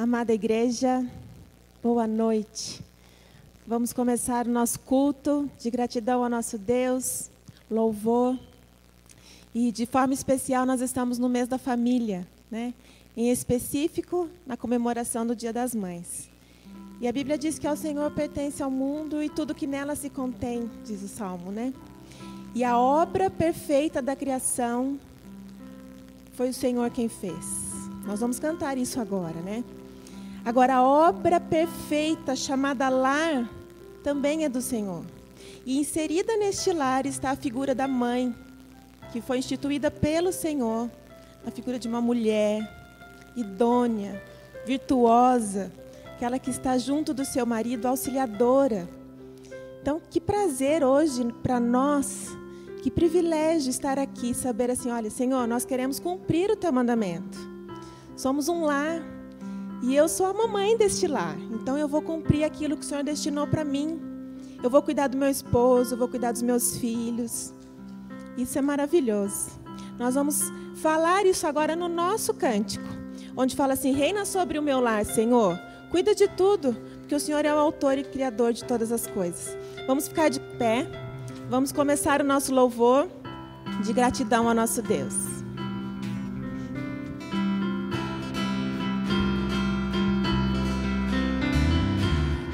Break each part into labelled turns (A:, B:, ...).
A: Amada igreja, boa noite. Vamos começar o nosso culto de gratidão ao nosso Deus, louvor. E de forma especial nós estamos no mês da família, né? Em específico na comemoração do Dia das Mães. E a Bíblia diz que ao Senhor pertence ao mundo e tudo que nela se contém, diz o Salmo, né? E a obra perfeita da criação foi o Senhor quem fez. Nós vamos cantar isso agora, né? Agora, a obra perfeita chamada lar também é do Senhor. E inserida neste lar está a figura da mãe, que foi instituída pelo Senhor, a figura de uma mulher idônea, virtuosa, aquela que está junto do seu marido, auxiliadora. Então, que prazer hoje para nós, que privilégio estar aqui, saber assim, olha, Senhor, nós queremos cumprir o teu mandamento. Somos um lar. E eu sou a mamãe deste lar, então eu vou cumprir aquilo que o Senhor destinou para mim. Eu vou cuidar do meu esposo, eu vou cuidar dos meus filhos. Isso é maravilhoso. Nós vamos falar isso agora no nosso cântico, onde fala assim, reina sobre o meu lar, Senhor. Cuida de tudo, porque o Senhor é o autor e criador de todas as coisas. Vamos ficar de pé, vamos começar o nosso louvor de gratidão ao nosso Deus.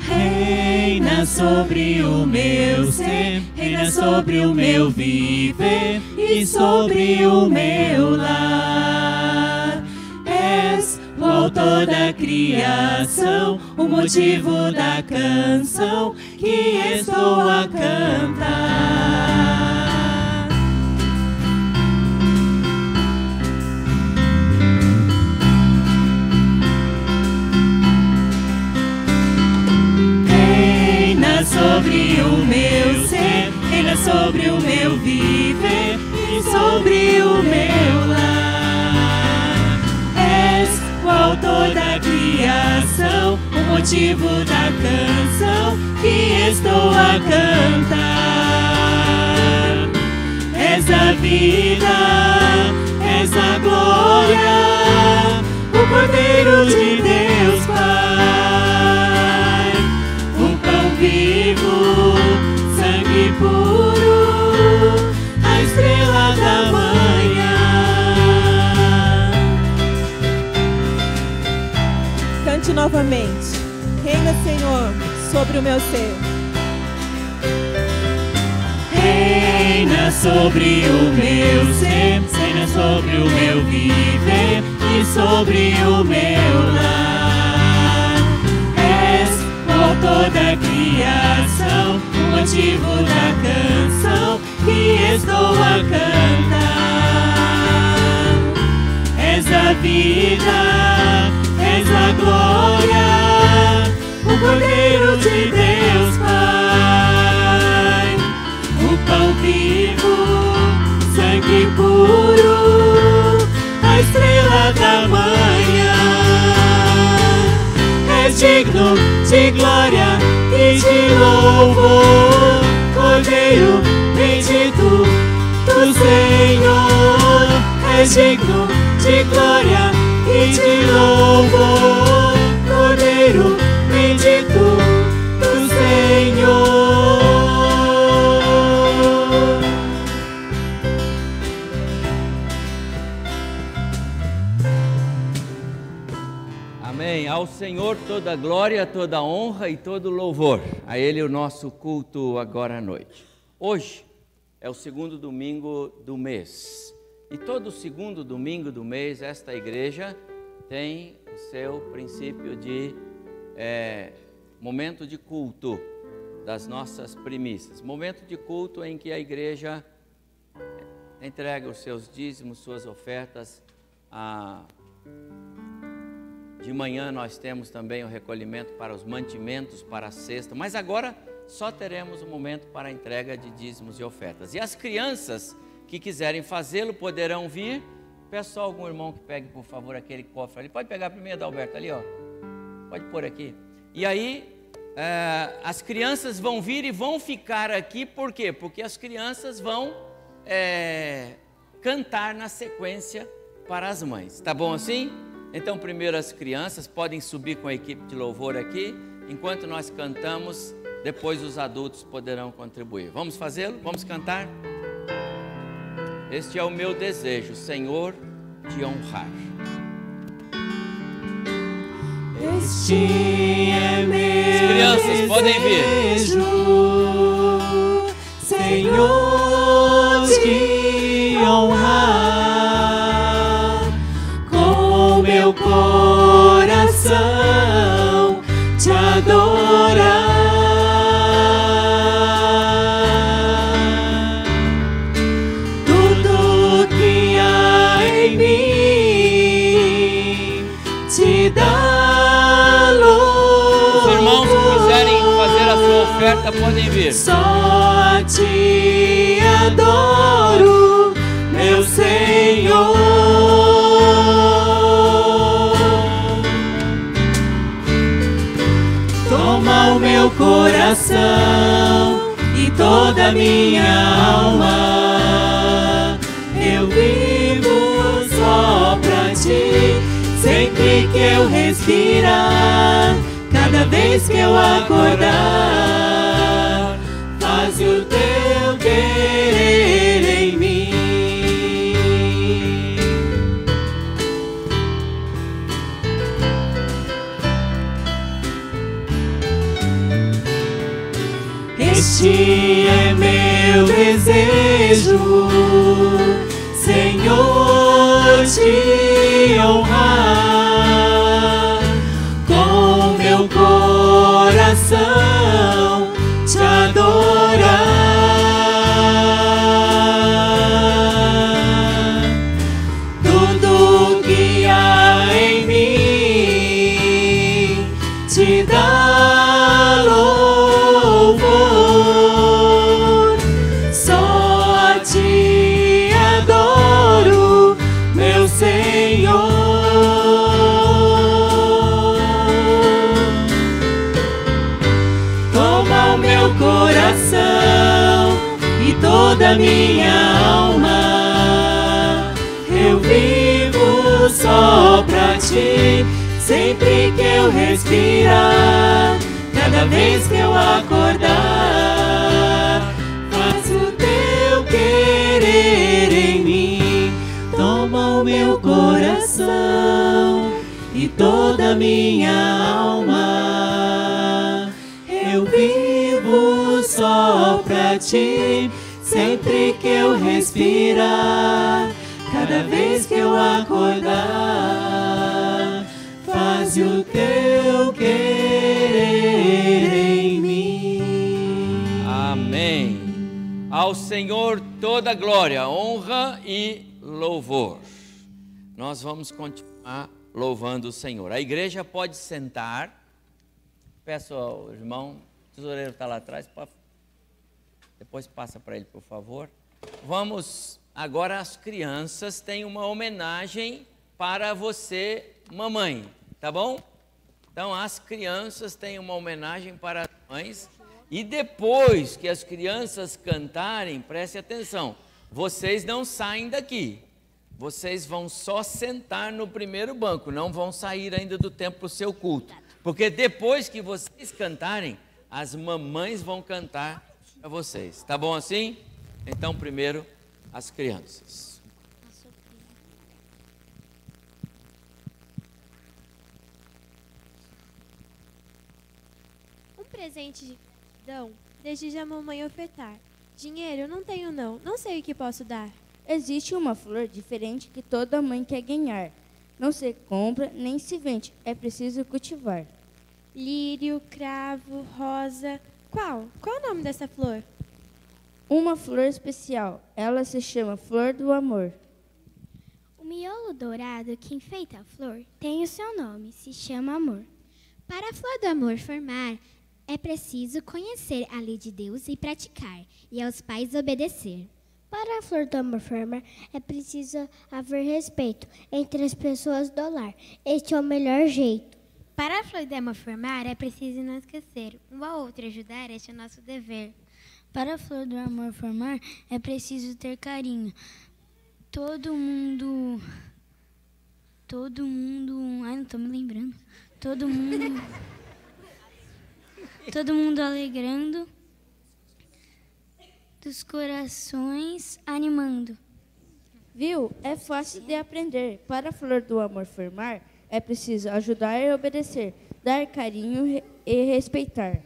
B: Reina sobre o meu ser, reina sobre o meu viver e sobre o meu lar. És o autor da criação, o motivo da canção que estou a cantar. Sobre o meu ser, reina sobre o meu viver e sobre o meu lar. És o autor da criação, o motivo da canção que estou a cantar. És a vida, és a glória, o Cordeiro de Deus Pai. Vivo, sangue puro, a estrela da manhã.
A: Cante novamente. Reina, Senhor, sobre o meu ser.
B: Reina sobre o meu ser, reina sobre o meu viver e sobre o meu lar. És o autor da criação, o motivo da canção que estou a cantar. És a vida, és a glória, o Cordeiro de Deus Pai. O pão vivo, sangue puro, a estrela da manhã. És digno de glória e de louvor, Cordeiro bendito do Senhor. És digno de glória e de louvor, Cordeiro bendito do Senhor.
C: Amém. Ao Senhor toda glória, toda honra e todo louvor. A Ele o nosso culto agora à noite. Hoje é o segundo domingo do mês. E todo segundo domingo do mês, esta igreja tem o seu princípio de momento de culto das nossas primícias. Momento de culto em que a igreja entrega os seus dízimos, suas ofertas. De manhã nós temos também o recolhimento para os mantimentos, para a cesta. Mas agora só teremos um momento para a entrega de dízimos e ofertas. E as crianças que quiserem fazê-lo poderão vir. Peço só algum irmão que pegue, por favor, aquele cofre ali. Pode pegar primeiro, Adalberto, ali, ó. Pode pôr aqui. E aí, as crianças vão vir e vão ficar aqui. Por quê? Porque as crianças vão cantar na sequência para as mães. Tá bom assim? Então, primeiro as crianças podem subir com a equipe de louvor aqui, enquanto nós cantamos, depois os adultos poderão contribuir. Vamos fazê-lo? Vamos cantar? Este é o meu desejo, Senhor, te honrar.
B: Este é meu
C: As crianças podem vir.
B: desejo, Senhor, te honrar com meu coração, te adorar. Tudo que há em mim te dá louvor.
C: Os irmãos que quiserem fazer a sua oferta podem vir.
B: Só te adoro, meu Senhor. Toma o meu coração e toda a minha alma. Eu vivo só pra ti, sempre que eu respirar, cada vez que eu acordar, faz o teu querer em mim. Este é meu desejo, Senhor, te honrar com meu coração, te adorar. Tudo que há em mim te dá louvor. Só te adoro, meu Senhor. Toma o meu coração e toda a minha alma. Eu vivo só pra ti, sempre que eu respirar, cada vez que eu acordar, faz o teu querer em mim. Toma o meu coração e toda a minha alma. Eu vivo só pra ti, sempre que eu respirar, cada vez que eu acordar, faz o teu querer em mim.
C: Amém. Ao Senhor toda glória, honra e louvor. Nós vamos continuar louvando o Senhor. A igreja pode sentar. Peço ao irmão, o tesoureiro está lá atrás, depois passa para ele, por favor. Vamos, agora as crianças têm uma homenagem para você, mamãe, tá bom? Então as crianças têm uma homenagem para as mães. E depois que as crianças cantarem, preste atenção, vocês não saem daqui. Vocês vão só sentar no primeiro banco, não vão sair ainda do templo para o seu culto. Porque depois que vocês cantarem, as mamães vão cantar para vocês. Tá bom assim? Então, primeiro, as crianças.
D: Um presente de gratidão, deseja a mamãe ofertar. Dinheiro não tenho não sei o que posso dar.
E: Existe uma flor diferente que toda mãe quer ganhar. Não se compra nem se vende, é preciso cultivar.
D: Lírio, cravo, rosa. Qual o nome dessa flor?
E: Uma flor especial, ela se chama Flor do Amor.
F: O miolo dourado que enfeita a flor tem o seu nome, se chama amor. Para a flor do amor formar, é preciso conhecer a lei de Deus e praticar, e aos pais obedecer.
G: Para a flor do amor formar, é preciso haver respeito entre as pessoas do lar. Este é o melhor jeito.
F: Para a flor do amor formar, é preciso não esquecer. Um ao outro ajudar, este é o nosso dever.
H: Para a flor do amor formar, é preciso ter carinho. Todo mundo todo mundo... Ai, não tô me lembrando. Todo mundo... todo mundo alegrando, dos corações animando.
E: Viu? É fácil de aprender. Para a flor do amor formar, é preciso ajudar e obedecer, dar carinho e respeitar.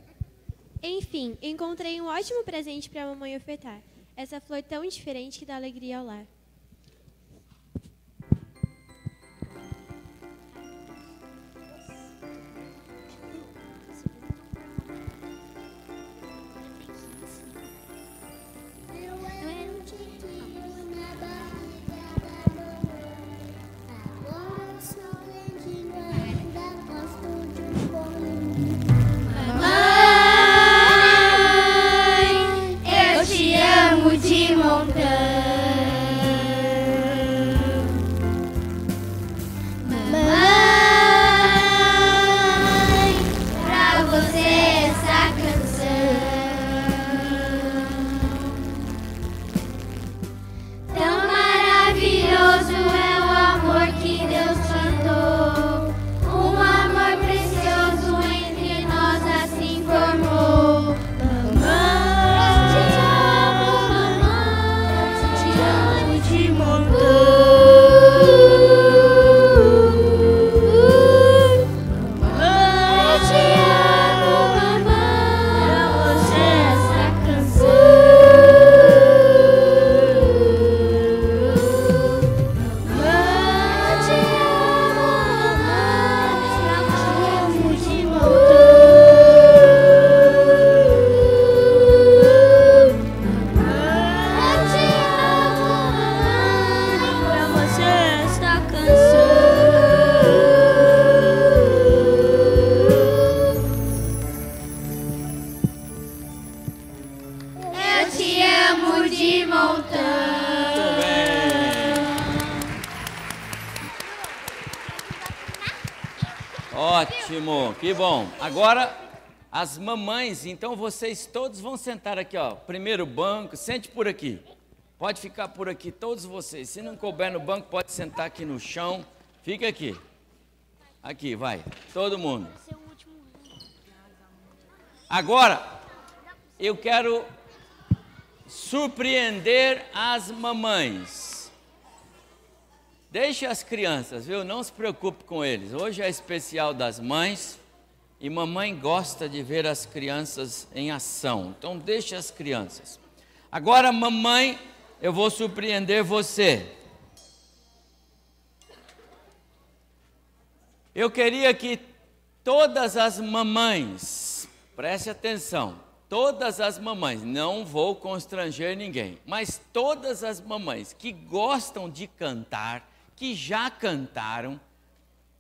D: Enfim, encontrei um ótimo presente para a mamãe ofertar. Essa flor tão diferente que dá alegria ao lar.
F: Eu te amo de montão. Mamãe, pra você essa canção. Tão maravilhoso é o amor que Deus plantou. Um amor precioso entre nós assim formou. Eu te amo de montão.
C: Muito bem. Ótimo, que bom. Agora, as mamães, então vocês todos vão sentar aqui, ó. Primeiro banco, sente por aqui. Pode ficar por aqui, todos vocês. Se não couber no banco, pode sentar aqui no chão. Fica aqui. Aqui, vai. Todo mundo. Agora, eu quero surpreender as mamães. Deixe as crianças, viu? Não se preocupe com eles. Hoje é especial das mães e mamãe gosta de ver as crianças em ação. Então deixe as crianças. Agora, mamãe, eu vou surpreender você. Eu queria que todas as mamães, preste atenção, todas as mamães, não vou constranger ninguém, mas todas as mamães que gostam de cantar, que já cantaram,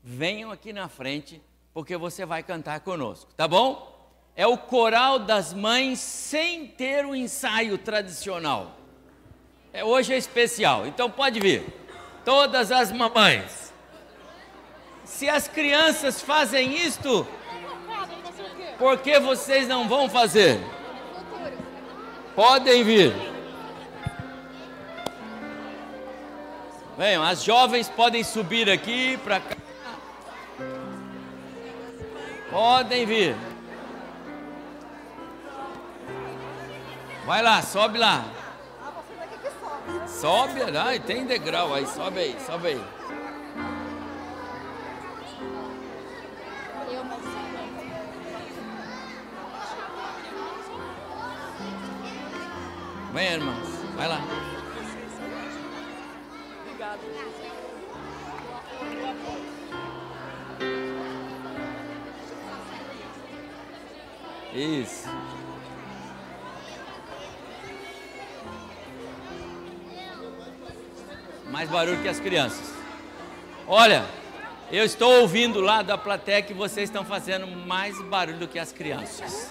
C: venham aqui na frente, porque você vai cantar conosco, tá bom? É o coral das mães sem ter o ensaio tradicional. Hoje é especial, então pode vir. Todas as mamães. Se as crianças fazem isto, por que vocês não vão fazer? Podem vir. Venham, as jovens podem subir aqui para cá. Podem vir. Vai lá, sobe lá. Sobe, ai, tem degrau aí, sobe aí, sobe aí. Vem, irmãos, vai lá. Obrigado. Isso. Mais barulho que as crianças. Olha, eu estou ouvindo lá da plateia que vocês estão fazendo mais barulho do que as crianças.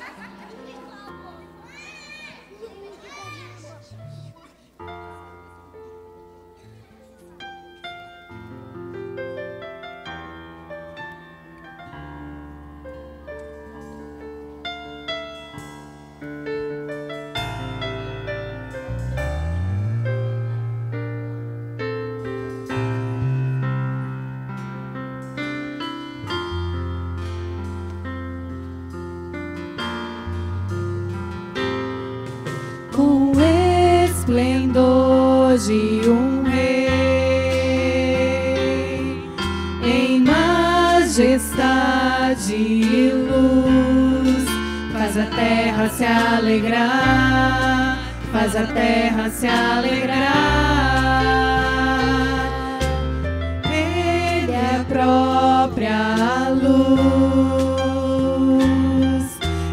I: esplendor de um rei, em majestade e luz, faz a terra se alegrar, faz a terra se alegrar. Ele é a própria luz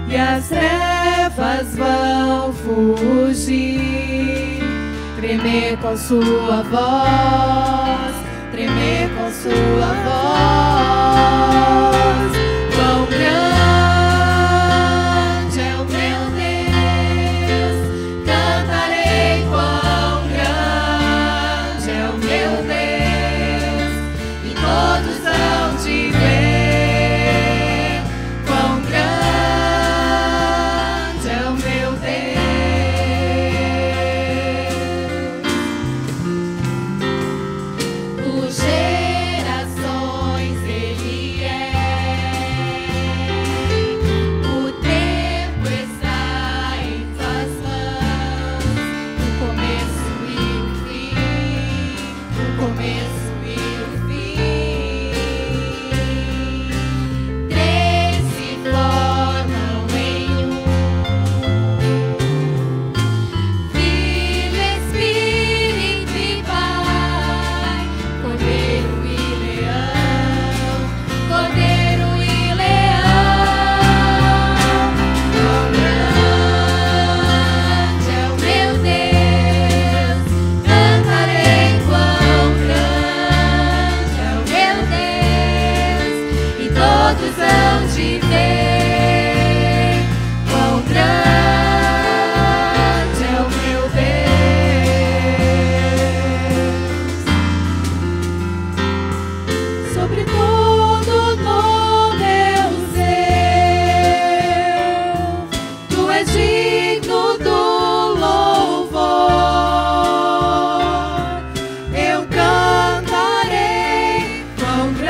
I: e as trevas vão fugir, tremer com sua voz, tremer com sua voz. Quão grande é o meu Deus, cantarei quão grande é o meu Deus, e todos hão de ver quão grande é o meu Deus. Por gerações Ele é, o tempo está em tuas mãos, o começo e o fim, o começo e o fim. Três se formam em um, Filho, Espírito e Pai, Cordeiro e Leão, Cordeiro e Leão. Quão grande é o meu Deus, cantarei quão grande é o meu Deus, e todos hão de ver quão grande é o meu Deus. Sobre todo nome eu sei, tu és digno do louvor. Eu cantarei quão grande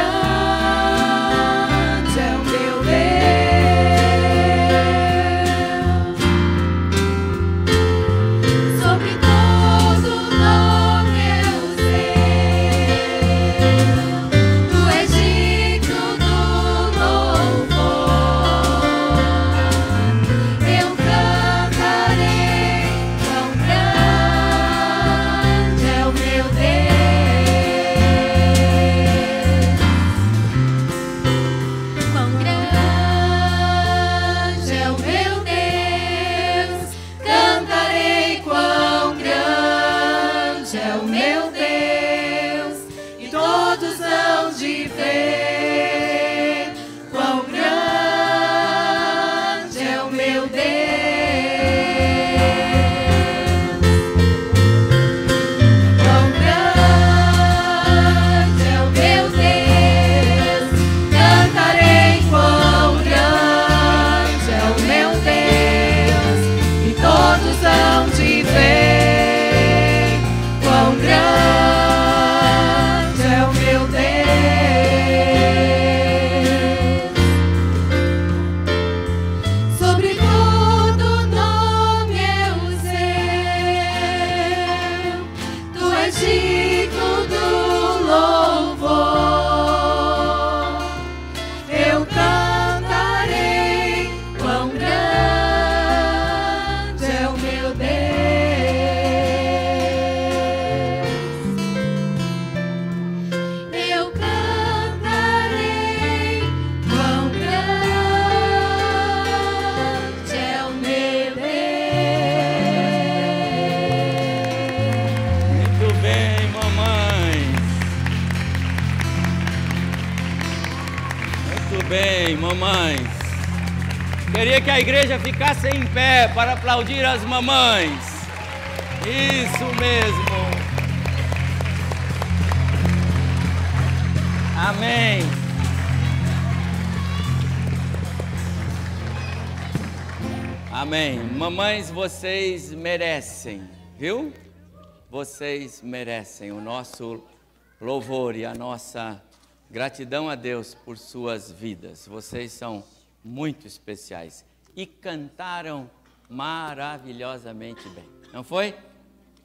I: é o meu Deus. Sobre todo nome eu sei, tu és digno do louvor. Eu cantarei quão grande é o meu Deus. Quão grande é o meu Deus, cantarei quão grande é o meu Deus, e todos hão de ver quão grande é o meu Deus. Quão grande é o meu Deus, cantarei quão grande é o meu Deus, e todos hão de ver quão grande é o meu Deus. Sobre todo nome eu sei, tu és digno do louvor. Eu cantarei quão grande é o meu Deus. Eu cantarei quão grande é o meu Deus.
C: Muito bem, mamães. Muito bem, mamães. Queria que a igreja ficasse em pé para aplaudir as mamães. Isso mesmo. Amém. Amém. Mamães, vocês merecem, viu? Vocês merecem o nosso louvor e a nossa gratidão a Deus por suas vidas. Vocês são muito especiais e cantaram maravilhosamente bem, não foi?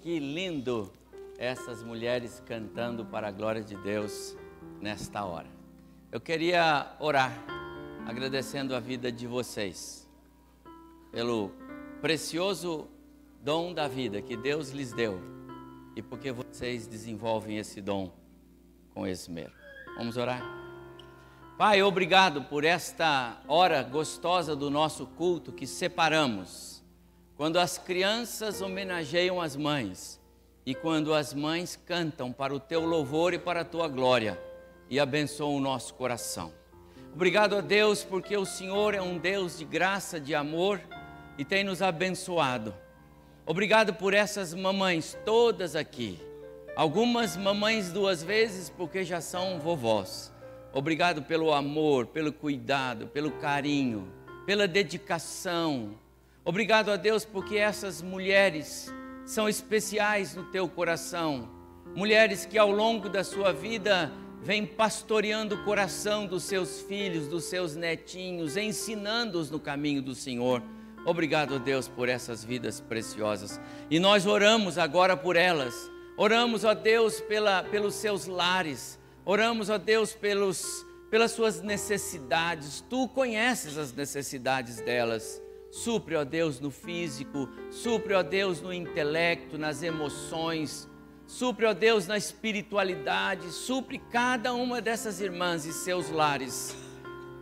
C: Que lindo essas mulheres cantando para a glória de Deus nesta hora. Eu queria orar agradecendo a vida de vocês pelo precioso dom da vida que Deus lhes deu e porque vocês desenvolvem esse dom com esmero. Vamos orar? Pai, obrigado por esta hora gostosa do nosso culto que separamos, quando as crianças homenageiam as mães e quando as mães cantam para o teu louvor e para a tua glória e abençoam o nosso coração. Obrigado a Deus porque o Senhor é um Deus de graça, de amor e tem nos abençoado. Obrigado por essas mamães todas aqui, algumas mamães 2 vezes porque já são vovós. Obrigado pelo amor, pelo cuidado, pelo carinho, pela dedicação. Obrigado a Deus porque essas mulheres são especiais no teu coração. Mulheres que ao longo da sua vida vêm pastoreando o coração dos seus filhos, dos seus netinhos, ensinando-os no caminho do Senhor. Obrigado a Deus por essas vidas preciosas. E nós oramos agora por elas. Oramos a Deus pelos seus lares. Oramos a Deus pelas suas necessidades. Tu conheces as necessidades delas. Supre, ó Deus, no físico. Supre, ó Deus, no intelecto, nas emoções. Supre, ó Deus, na espiritualidade. Supre cada uma dessas irmãs e seus lares.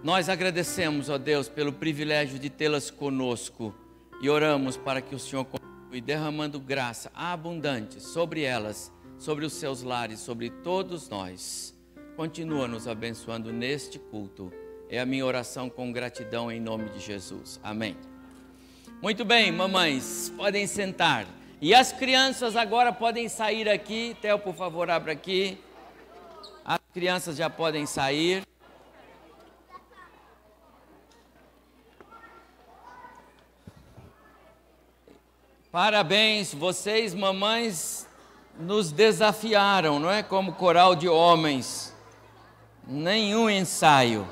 C: Nós agradecemos, ó Deus, pelo privilégio de tê-las conosco. E oramos para que o Senhor continue derramando graça abundante sobre elas, sobre os seus lares, sobre todos nós. Continua nos abençoando neste culto. É a minha oração com gratidão em nome de Jesus. Amém. Muito bem, mamães, podem sentar. E as crianças agora podem sair aqui. Theo, por favor, abra aqui. As crianças já podem sair. Parabéns, vocês, mamães, nos desafiaram, não é? Como coral de homens. Nenhum ensaio.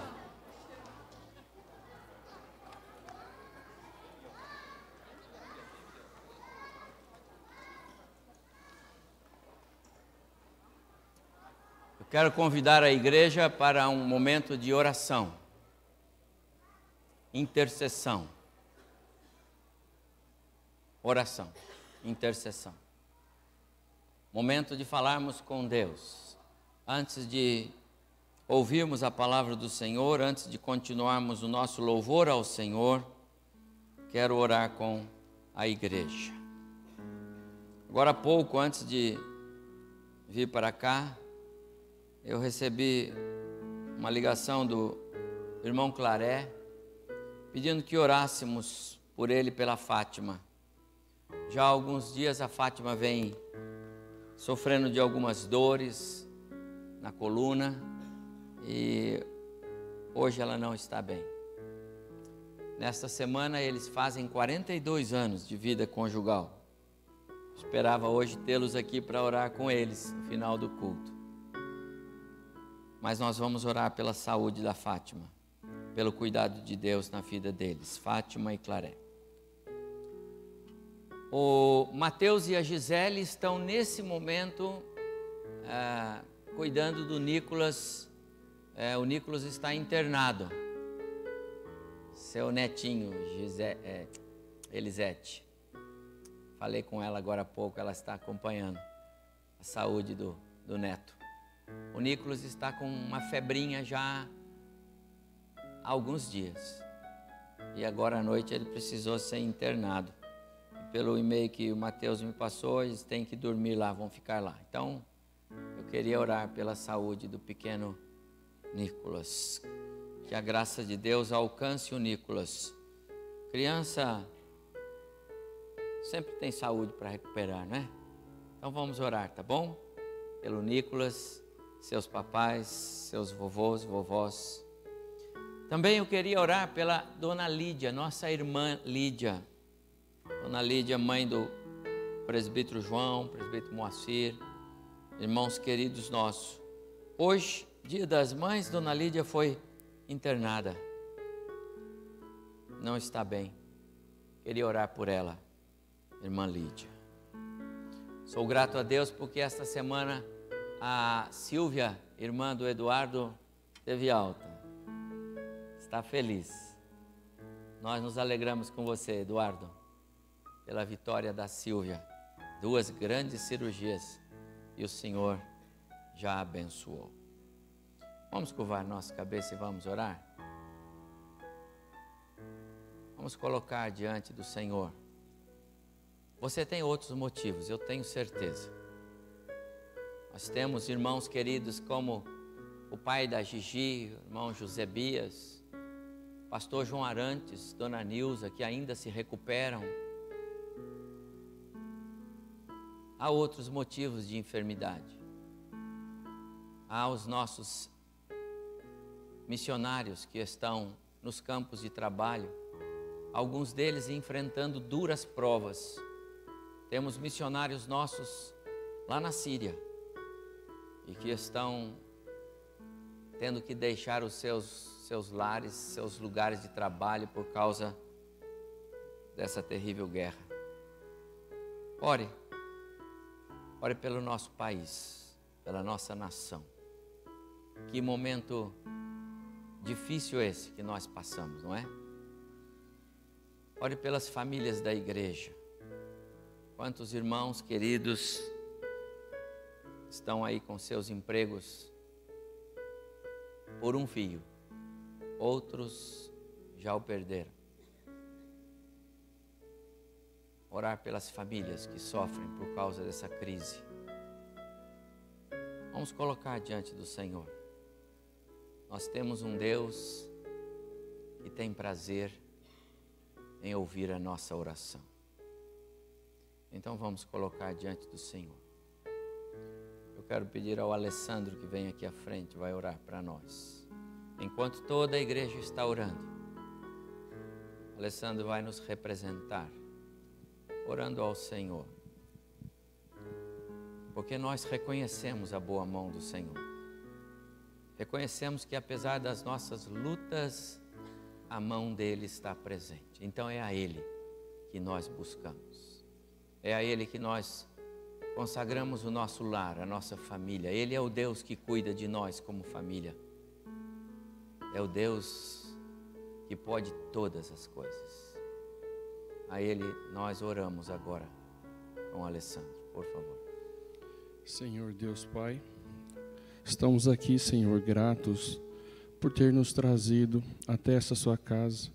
C: Eu quero convidar a igreja para um momento de oração, intercessão. Oração, intercessão. Momento de falarmos com Deus. Antes de ouvirmos a palavra do Senhor, antes de continuarmos o nosso louvor ao Senhor, quero orar com a igreja. Agora há pouco, antes de vir para cá, eu recebi uma ligação do irmão Claré, pedindo que orássemos por ele e pela Fátima. Já há alguns dias a Fátima vem sofrendo de algumas dores na coluna e hoje ela não está bem. Nesta semana eles fazem 42 anos de vida conjugal. Esperava hoje tê-los aqui para orar com eles no final do culto. Mas nós vamos orar pela saúde da Fátima, pelo cuidado de Deus na vida deles, Fátima e Claré. O Mateus e a Gisele estão nesse momento cuidando do Nicolas. O Nicolas está internado. Seu netinho, Elisete. Falei com ela agora há pouco, ela está acompanhando a saúde do neto. O Nicolas está com uma febrinha já há alguns dias. E agora à noite ele precisou ser internado. Pelo e-mail que o Mateus me passou, eles têm que dormir lá, vão ficar lá. Então, eu queria orar pela saúde do pequeno Nicolas. Que a graça de Deus alcance o Nicolas. Criança sempre tem saúde para recuperar, né? Então vamos orar, tá bom? Pelo Nicolas, seus papais, seus vovôs, vovós. Também eu queria orar pela Dona Lídia, nossa irmã Lídia. Dona Lídia, mãe do presbítero João, presbítero Moacir, irmãos queridos nossos. Hoje, dia das mães, Dona Lídia foi internada. Não está bem. Queria orar por ela, irmã Lídia. Sou grato a Deus porque esta semana a Silvia, irmã do Eduardo, teve alta. Está feliz. Nós nos alegramos com você, Eduardo, pela vitória da Silvia. 2 grandes cirurgias e o Senhor já abençoou. Vamos curvar nossa cabeça e vamos orar? Vamos colocar diante do Senhor. Você tem outros motivos, eu tenho certeza. Nós temos irmãos queridos como o pai da Gigi, o irmão Josebias, pastor João Arantes, dona Nilza, que ainda se recuperam. Há outros motivos de enfermidade. Há os nossos missionários que estão nos campos de trabalho, alguns deles enfrentando duras provas. Temos missionários nossos lá na Síria e que estão tendo que deixar os seus lares, seus lugares de trabalho por causa dessa terrível guerra. Ore pelo nosso país, pela nossa nação. Que momento difícil esse que nós passamos, não é? Ore pelas famílias da igreja. Quantos irmãos queridos estão aí com seus empregos por um fio, outros já o perderam. Orar pelas famílias que sofrem por causa dessa crise. Vamos colocar diante do Senhor. Nós temos um Deus que tem prazer em ouvir a nossa oração. Então vamos colocar diante do Senhor. Eu quero pedir ao Alessandro que vem aqui à frente, vai orar para nós. Enquanto toda a igreja está orando, Alessandro vai nos representar, orando ao Senhor. Porque nós reconhecemos a boa mão do Senhor. Reconhecemos que apesar das nossas lutas, a mão dele está presente. Então é a ele que nós buscamos. É a ele que nós consagramos o nosso lar, a nossa família. Ele é o Deus que cuida de nós como família. É o Deus que pode todas as coisas. A ele nós oramos agora com o Alessandro, por favor.
J: Senhor Deus Pai, estamos aqui, Senhor, gratos por ter nos trazido até essa sua casa,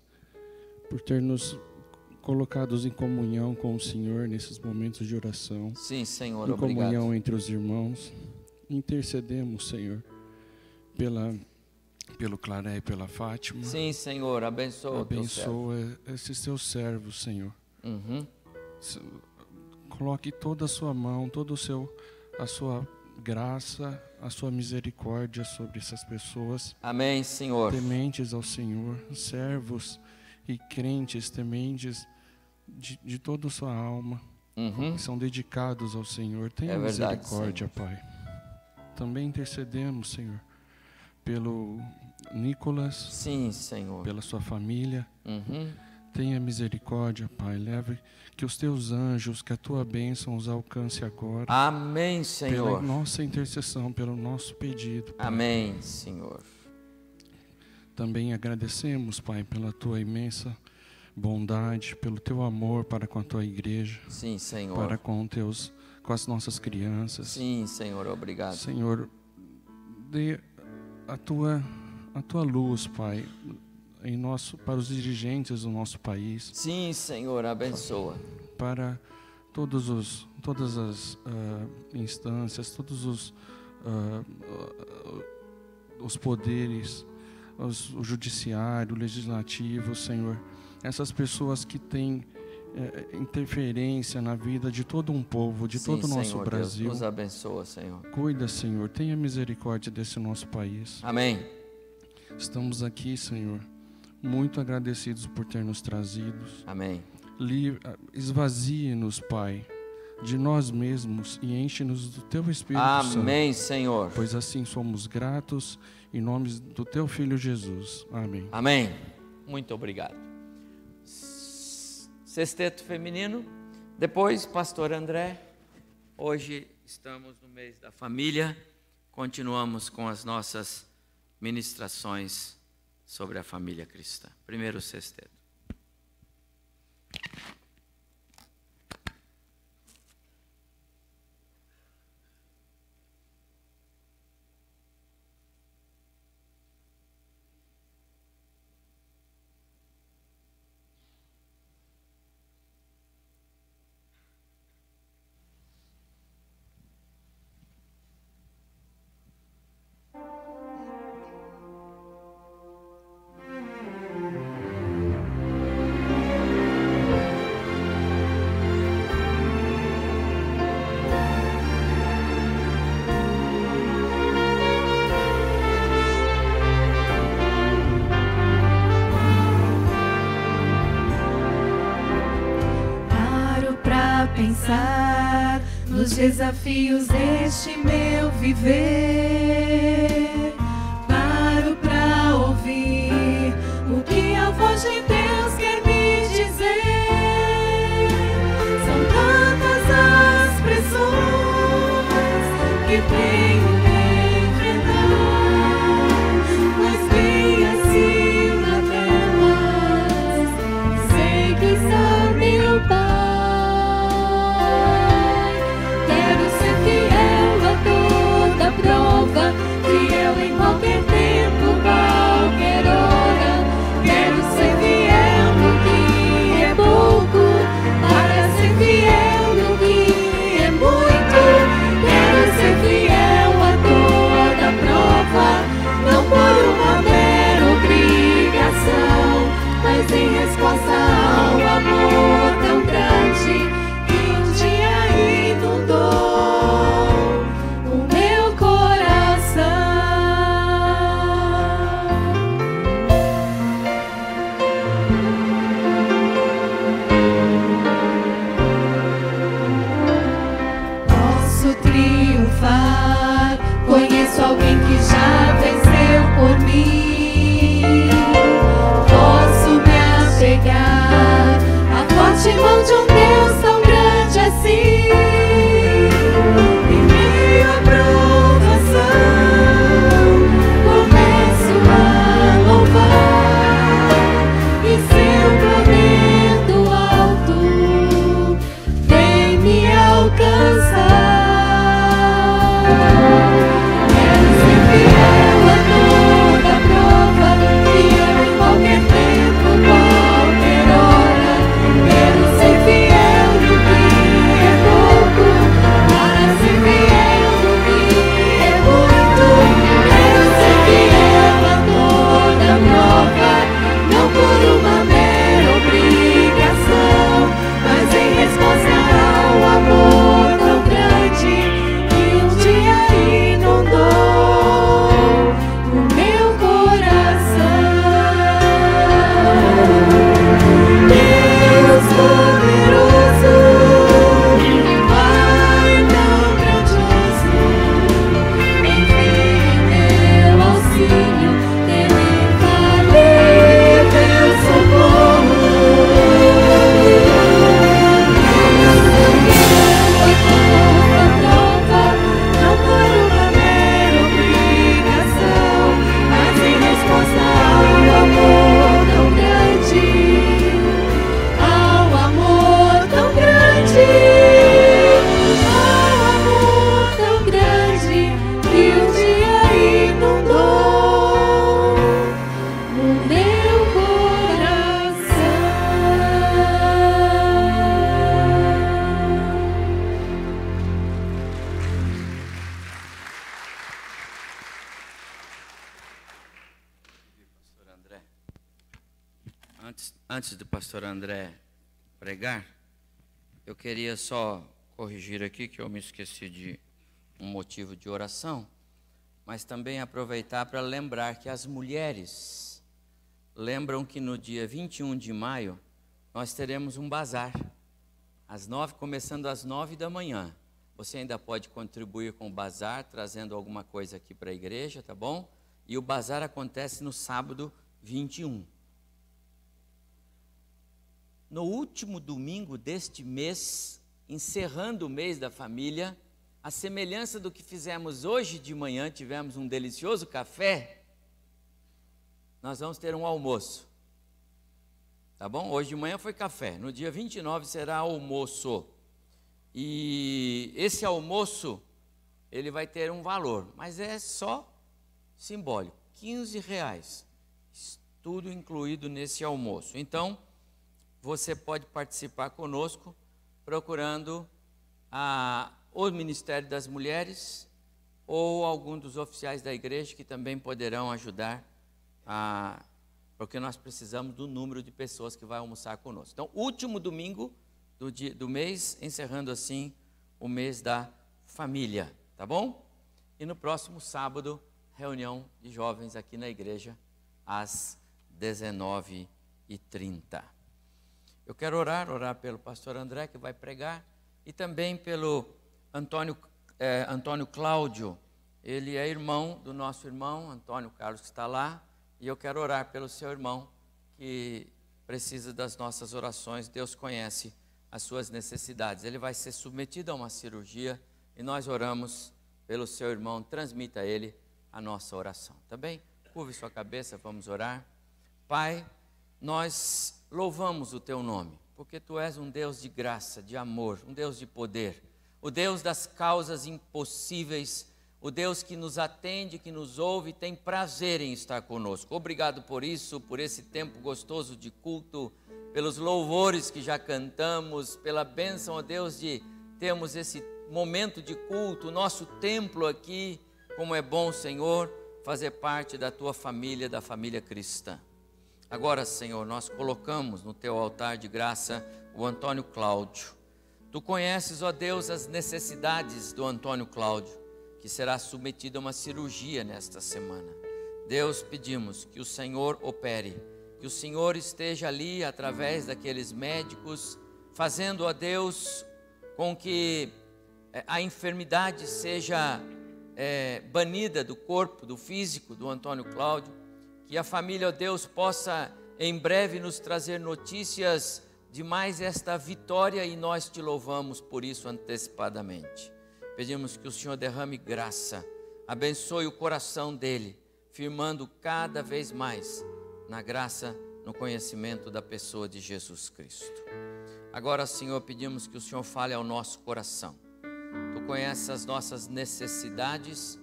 J: por ter nos colocados em comunhão com o Senhor nesses momentos de oração.
C: Sim, Senhor,
J: em
C: obrigado.
J: Comunhão entre os irmãos. Intercedemos, Senhor, pelo Claré e pela Fátima.
C: Sim, Senhor, abençoa
J: esses teus servos, Senhor.
C: Uhum.
J: Coloque toda a sua mão, a sua graça, a sua misericórdia sobre essas pessoas.
C: Amém, Senhor.
J: Tementes ao Senhor, servos e crentes tementes de toda a sua alma, que são dedicados ao Senhor. Tenha misericórdia, Pai. Também intercedemos, Senhor, pelo Nicolas.
C: Sim, Senhor.
J: Pela sua família. Tenha misericórdia, Pai. Leve que os teus anjos, que a tua bênção os alcance agora.
C: Amém, Senhor.
J: Pela nossa intercessão, pelo nosso pedido, Pai.
C: Amém, Senhor.
J: Também agradecemos, Pai, pela tua imensa bondade, pelo teu amor para com a tua igreja.
C: Sim, Senhor.
J: Para com as nossas crianças.
C: Sim, Senhor, obrigado.
J: Senhor, dê a tua luz, Pai, para os dirigentes do nosso país.
C: Sim, Senhor, abençoa.
J: Para todas as instâncias, todos os poderes, o judiciário, o legislativo, Senhor. Essas pessoas que têm interferência na vida de todo um povo, de todo o nosso
C: Senhor,
J: Brasil.
C: Deus nos abençoa, Senhor.
J: Cuida, Senhor, tenha misericórdia desse nosso país.
C: Amém.
J: Estamos aqui, Senhor, muito agradecidos por ter nos trazido.
C: Amém.
J: Esvazie-nos, Pai, de nós mesmos e enche-nos do Teu Espírito Santo.
C: Amém, Senhor.
J: Pois assim somos gratos, em nome do Teu Filho Jesus. Amém.
C: Amém. Muito obrigado. Sexteto feminino. Depois, pastor André. Hoje estamos no mês da família, continuamos com as nossas ministrações sobre a família cristã. Primeiro sexteto.
I: Pensar nos desafios deste meu viver. Paro pra ouvir o que a voz de Deus quer me dizer. São tantas as pressões que tenho que enfrentar, mas bem acima delas sei que está meu Pai. Prova, fiel em qualquer tempo, qualquer hora. Quero ser fiel no que é pouco, para ser fiel no que é muito. Quero ser fiel a toda prova, não por uma mera obrigação, mas em resposta ao amor tão grande que um dia inundou. Conheço alguém que já venceu por mim. Posso me apegar à forte mão de um Deus tão grande assim. Em meio à provação, começo a louvar, e seu poder do alto vem me alcançar.
C: Antes do pastor André pregar, eu queria só corrigir aqui que eu me esqueci de um motivo de oração, mas também aproveitar para lembrar que as mulheres lembram que no dia 21 de maio nós teremos um bazar, começando às 9 da manhã. Você ainda pode contribuir com o bazar, trazendo alguma coisa aqui para a igreja, tá bom? E o bazar acontece no sábado 21. No último domingo deste mês, encerrando o mês da família, a semelhança do que fizemos hoje de manhã, tivemos um delicioso café, nós vamos ter um almoço. Tá bom? Hoje de manhã foi café, no dia 29 será almoço. E esse almoço, ele vai ter um valor, mas é só simbólico, R$15, tudo incluído nesse almoço. Então, você pode participar conosco, procurando o Ministério das Mulheres ou algum dos oficiais da igreja que também poderão ajudar, porque nós precisamos do número de pessoas que vai almoçar conosco. Então, último domingo do mês, encerrando assim o mês da família, tá bom? E no próximo sábado, reunião de jovens aqui na igreja, às 19h30. Eu quero orar pelo pastor André, que vai pregar, e também pelo Antônio Cláudio. Ele é irmão do nosso irmão, Antônio Carlos, que está lá, e eu quero orar pelo seu irmão, que precisa das nossas orações. Deus conhece as suas necessidades. Ele vai ser submetido a uma cirurgia, e nós oramos pelo seu irmão. Transmita a ele a nossa oração, tá bem? Curve sua cabeça, vamos orar. Pai, nós louvamos o teu nome, porque tu és um Deus de graça, de amor, um Deus de poder, o Deus das causas impossíveis, o Deus que nos atende, que nos ouve e tem prazer em estar conosco. Obrigado por isso, por esse tempo gostoso de culto, pelos louvores que já cantamos, pela bênção, ó Deus, de termos esse momento de culto, o nosso templo aqui. Como é bom, Senhor, fazer parte da tua família, da família cristã. Agora, Senhor, nós colocamos no teu altar de graça o Antônio Cláudio. Tu conheces, ó Deus, as necessidades do Antônio Cláudio, que será submetido a uma cirurgia nesta semana. Deus, pedimos que o Senhor opere, que o Senhor esteja ali através daqueles médicos, fazendo, ó Deus, com que a enfermidade seja banida do corpo, do físico do Antônio Cláudio, que a família, ó Deus, possa em breve nos trazer notícias de mais esta vitória, e nós te louvamos por isso antecipadamente. Pedimos que o Senhor derrame graça, abençoe o coração dele, firmando cada vez mais na graça, no conhecimento da pessoa de Jesus Cristo. Agora, Senhor, pedimos que o Senhor fale ao nosso coração. Tu conheces as nossas necessidades,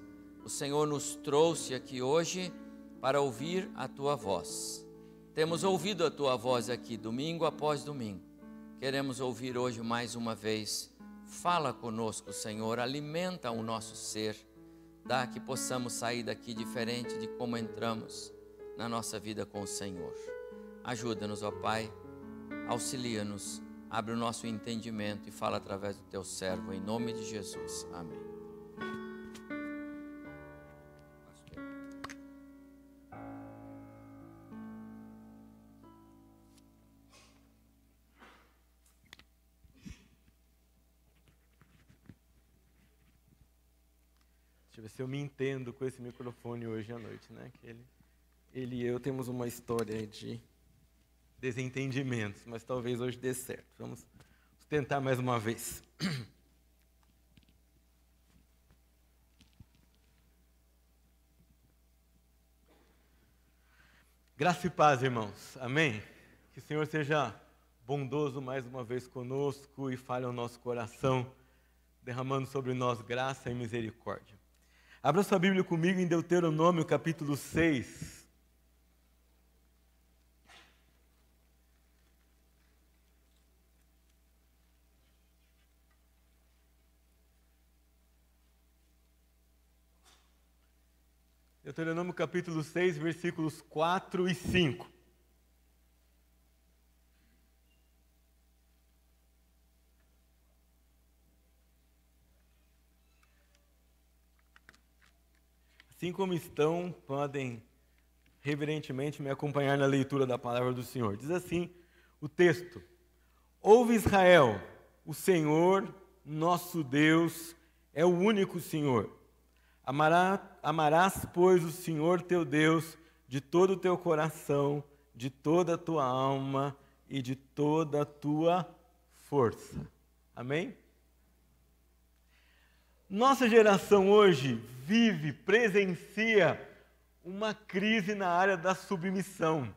C: o Senhor nos trouxe aqui hoje para ouvir a tua voz. Temos ouvido a tua voz aqui, domingo após domingo. Queremos ouvir hoje mais uma vez. Fala conosco, Senhor, alimenta o nosso ser, dá que possamos sair daqui diferente de como entramos na nossa vida com o Senhor. Ajuda-nos, ó Pai, auxilia-nos, abre o nosso entendimento e fala através do teu servo, em nome de Jesus. Amém.
K: Deixa eu ver se eu me entendo com esse microfone hoje à noite, né? Que ele e eu temos uma história de desentendimentos, mas talvez hoje dê certo. Vamos tentar mais uma vez. Graça e paz, irmãos. Amém? Que o Senhor seja bondoso mais uma vez conosco e fale ao nosso coração, derramando sobre nós graça e misericórdia. Abra sua Bíblia comigo em Deuteronômio, capítulo 6. Deuteronômio, capítulo 6, versículos 4 e 5. Assim como estão, podem reverentemente me acompanhar na leitura da palavra do Senhor. Diz assim o texto: Ouve, Israel, o Senhor, nosso Deus, é o único Senhor. Amarás, pois, o Senhor teu Deus de todo o teu coração, de toda a tua alma e de toda a tua força. Amém? Nossa geração hoje presencia uma crise na área da submissão.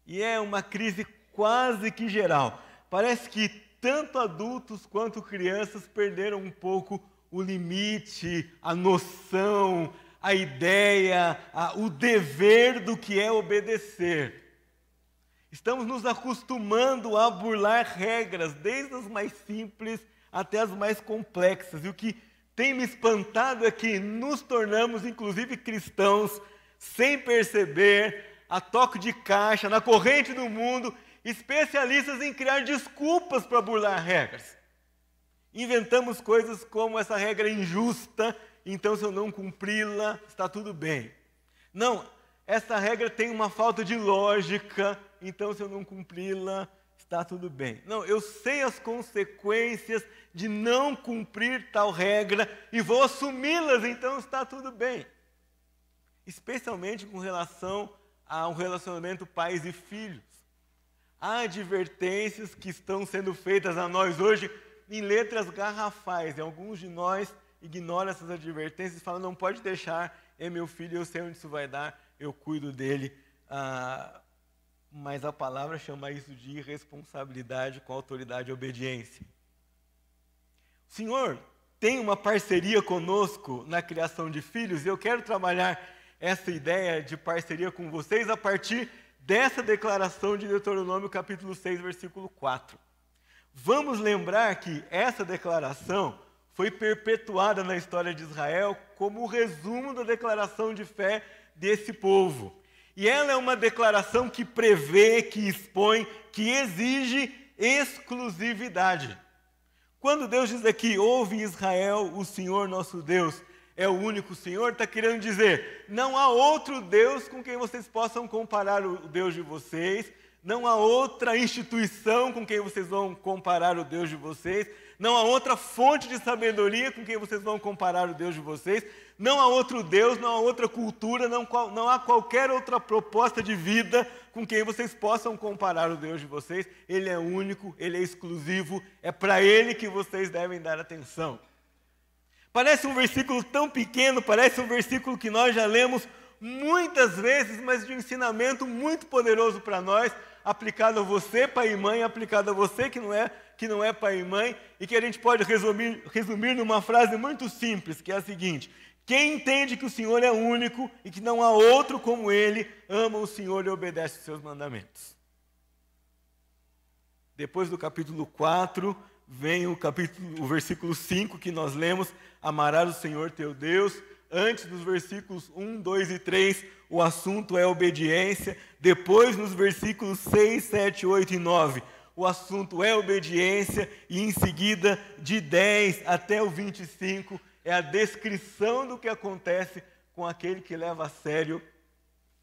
K: E é uma crise quase que geral. Parece que tanto adultos quanto crianças perderam um pouco o limite, a noção, a ideia, o dever do que é obedecer. Estamos nos acostumando a burlar regras, desde as mais simples até as mais complexas. E o que tem me espantado é que nos tornamos, inclusive cristãos, sem perceber, a toque de caixa, na corrente do mundo, especialistas em criar desculpas para burlar regras. Inventamos coisas como essa regra é injusta, então se eu não cumpri-la, está tudo bem. Não, essa regra tem uma falta de lógica, então se eu não cumpri-la, está tudo bem. Não, eu sei as consequências de não cumprir tal regra e vou assumi-las, então está tudo bem. Especialmente com relação a um relacionamento pais e filhos. Há advertências que estão sendo feitas a nós hoje em letras garrafais, e alguns de nós ignoram essas advertências e falam, não pode deixar, é meu filho, eu sei onde isso vai dar, eu cuido dele. Mas a palavra chama isso de irresponsabilidade com autoridade e obediência. O Senhor tem uma parceria conosco na criação de filhos, e eu quero trabalhar essa ideia de parceria com vocês a partir dessa declaração de Deuteronômio capítulo 6, versículo 4. Vamos lembrar que essa declaração foi perpetuada na história de Israel como o resumo da declaração de fé desse povo. E ela é uma declaração que prevê, que expõe, que exige exclusividade. Quando Deus diz aqui, ouve Israel, o Senhor nosso Deus é o único Senhor, está querendo dizer, não há outro Deus com quem vocês possam comparar o Deus de vocês, não há outra instituição com quem vocês vão comparar o Deus de vocês, não há outra fonte de sabedoria com quem vocês vão comparar o Deus de vocês, não há outro Deus, não há outra cultura, não há qualquer outra proposta de vida com quem vocês possam comparar o Deus de vocês. Ele é único, Ele é exclusivo, é para Ele que vocês devem dar atenção. Parece um versículo tão pequeno, parece um versículo que nós já lemos muitas vezes, mas de um ensinamento muito poderoso para nós, aplicado a você, pai e mãe, aplicado a você que não é pai e mãe, e que a gente pode resumir numa frase muito simples, que é a seguinte: quem entende que o Senhor é único e que não há outro como Ele, ama o Senhor e obedece os seus mandamentos. Depois do capítulo 4, vem o versículo 5 que nós lemos, amarás o Senhor teu Deus. Antes dos versículos 1, 2 e 3, o assunto é obediência. Depois, nos versículos 6, 7, 8 e 9, o assunto é obediência. E em seguida, de 10 até o 25, é a descrição do que acontece com aquele que leva a sério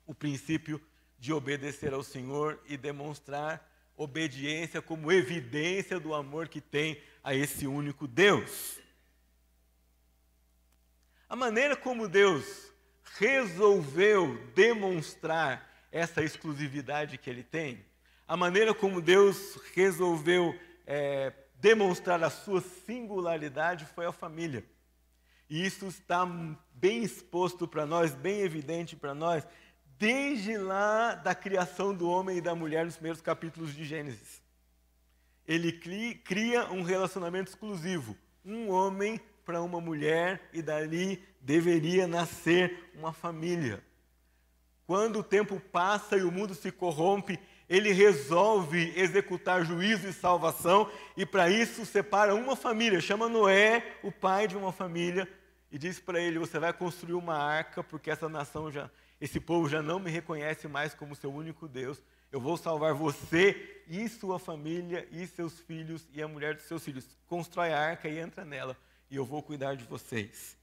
K: o princípio de obedecer ao Senhor e demonstrar obediência como evidência do amor que tem a esse único Deus. A maneira como Deus resolveu demonstrar essa exclusividade que Ele tem, a maneira como Deus resolveu demonstrar a sua singularidade foi a família. E isso está bem exposto para nós, bem evidente para nós, desde lá da criação do homem e da mulher nos primeiros capítulos de Gênesis. Ele cria um relacionamento exclusivo, um homem para uma mulher, e dali deveria nascer uma família. Quando o tempo passa e o mundo se corrompe, ele resolve executar juízo e salvação, e para isso separa uma família, chama Noé, o pai de uma família, e diz para ele: você vai construir uma arca, porque esse povo já não me reconhece mais como seu único Deus. Eu vou salvar você e sua família e seus filhos e a mulher dos seus filhos. Constrói a arca e entra nela, e eu vou cuidar de vocês.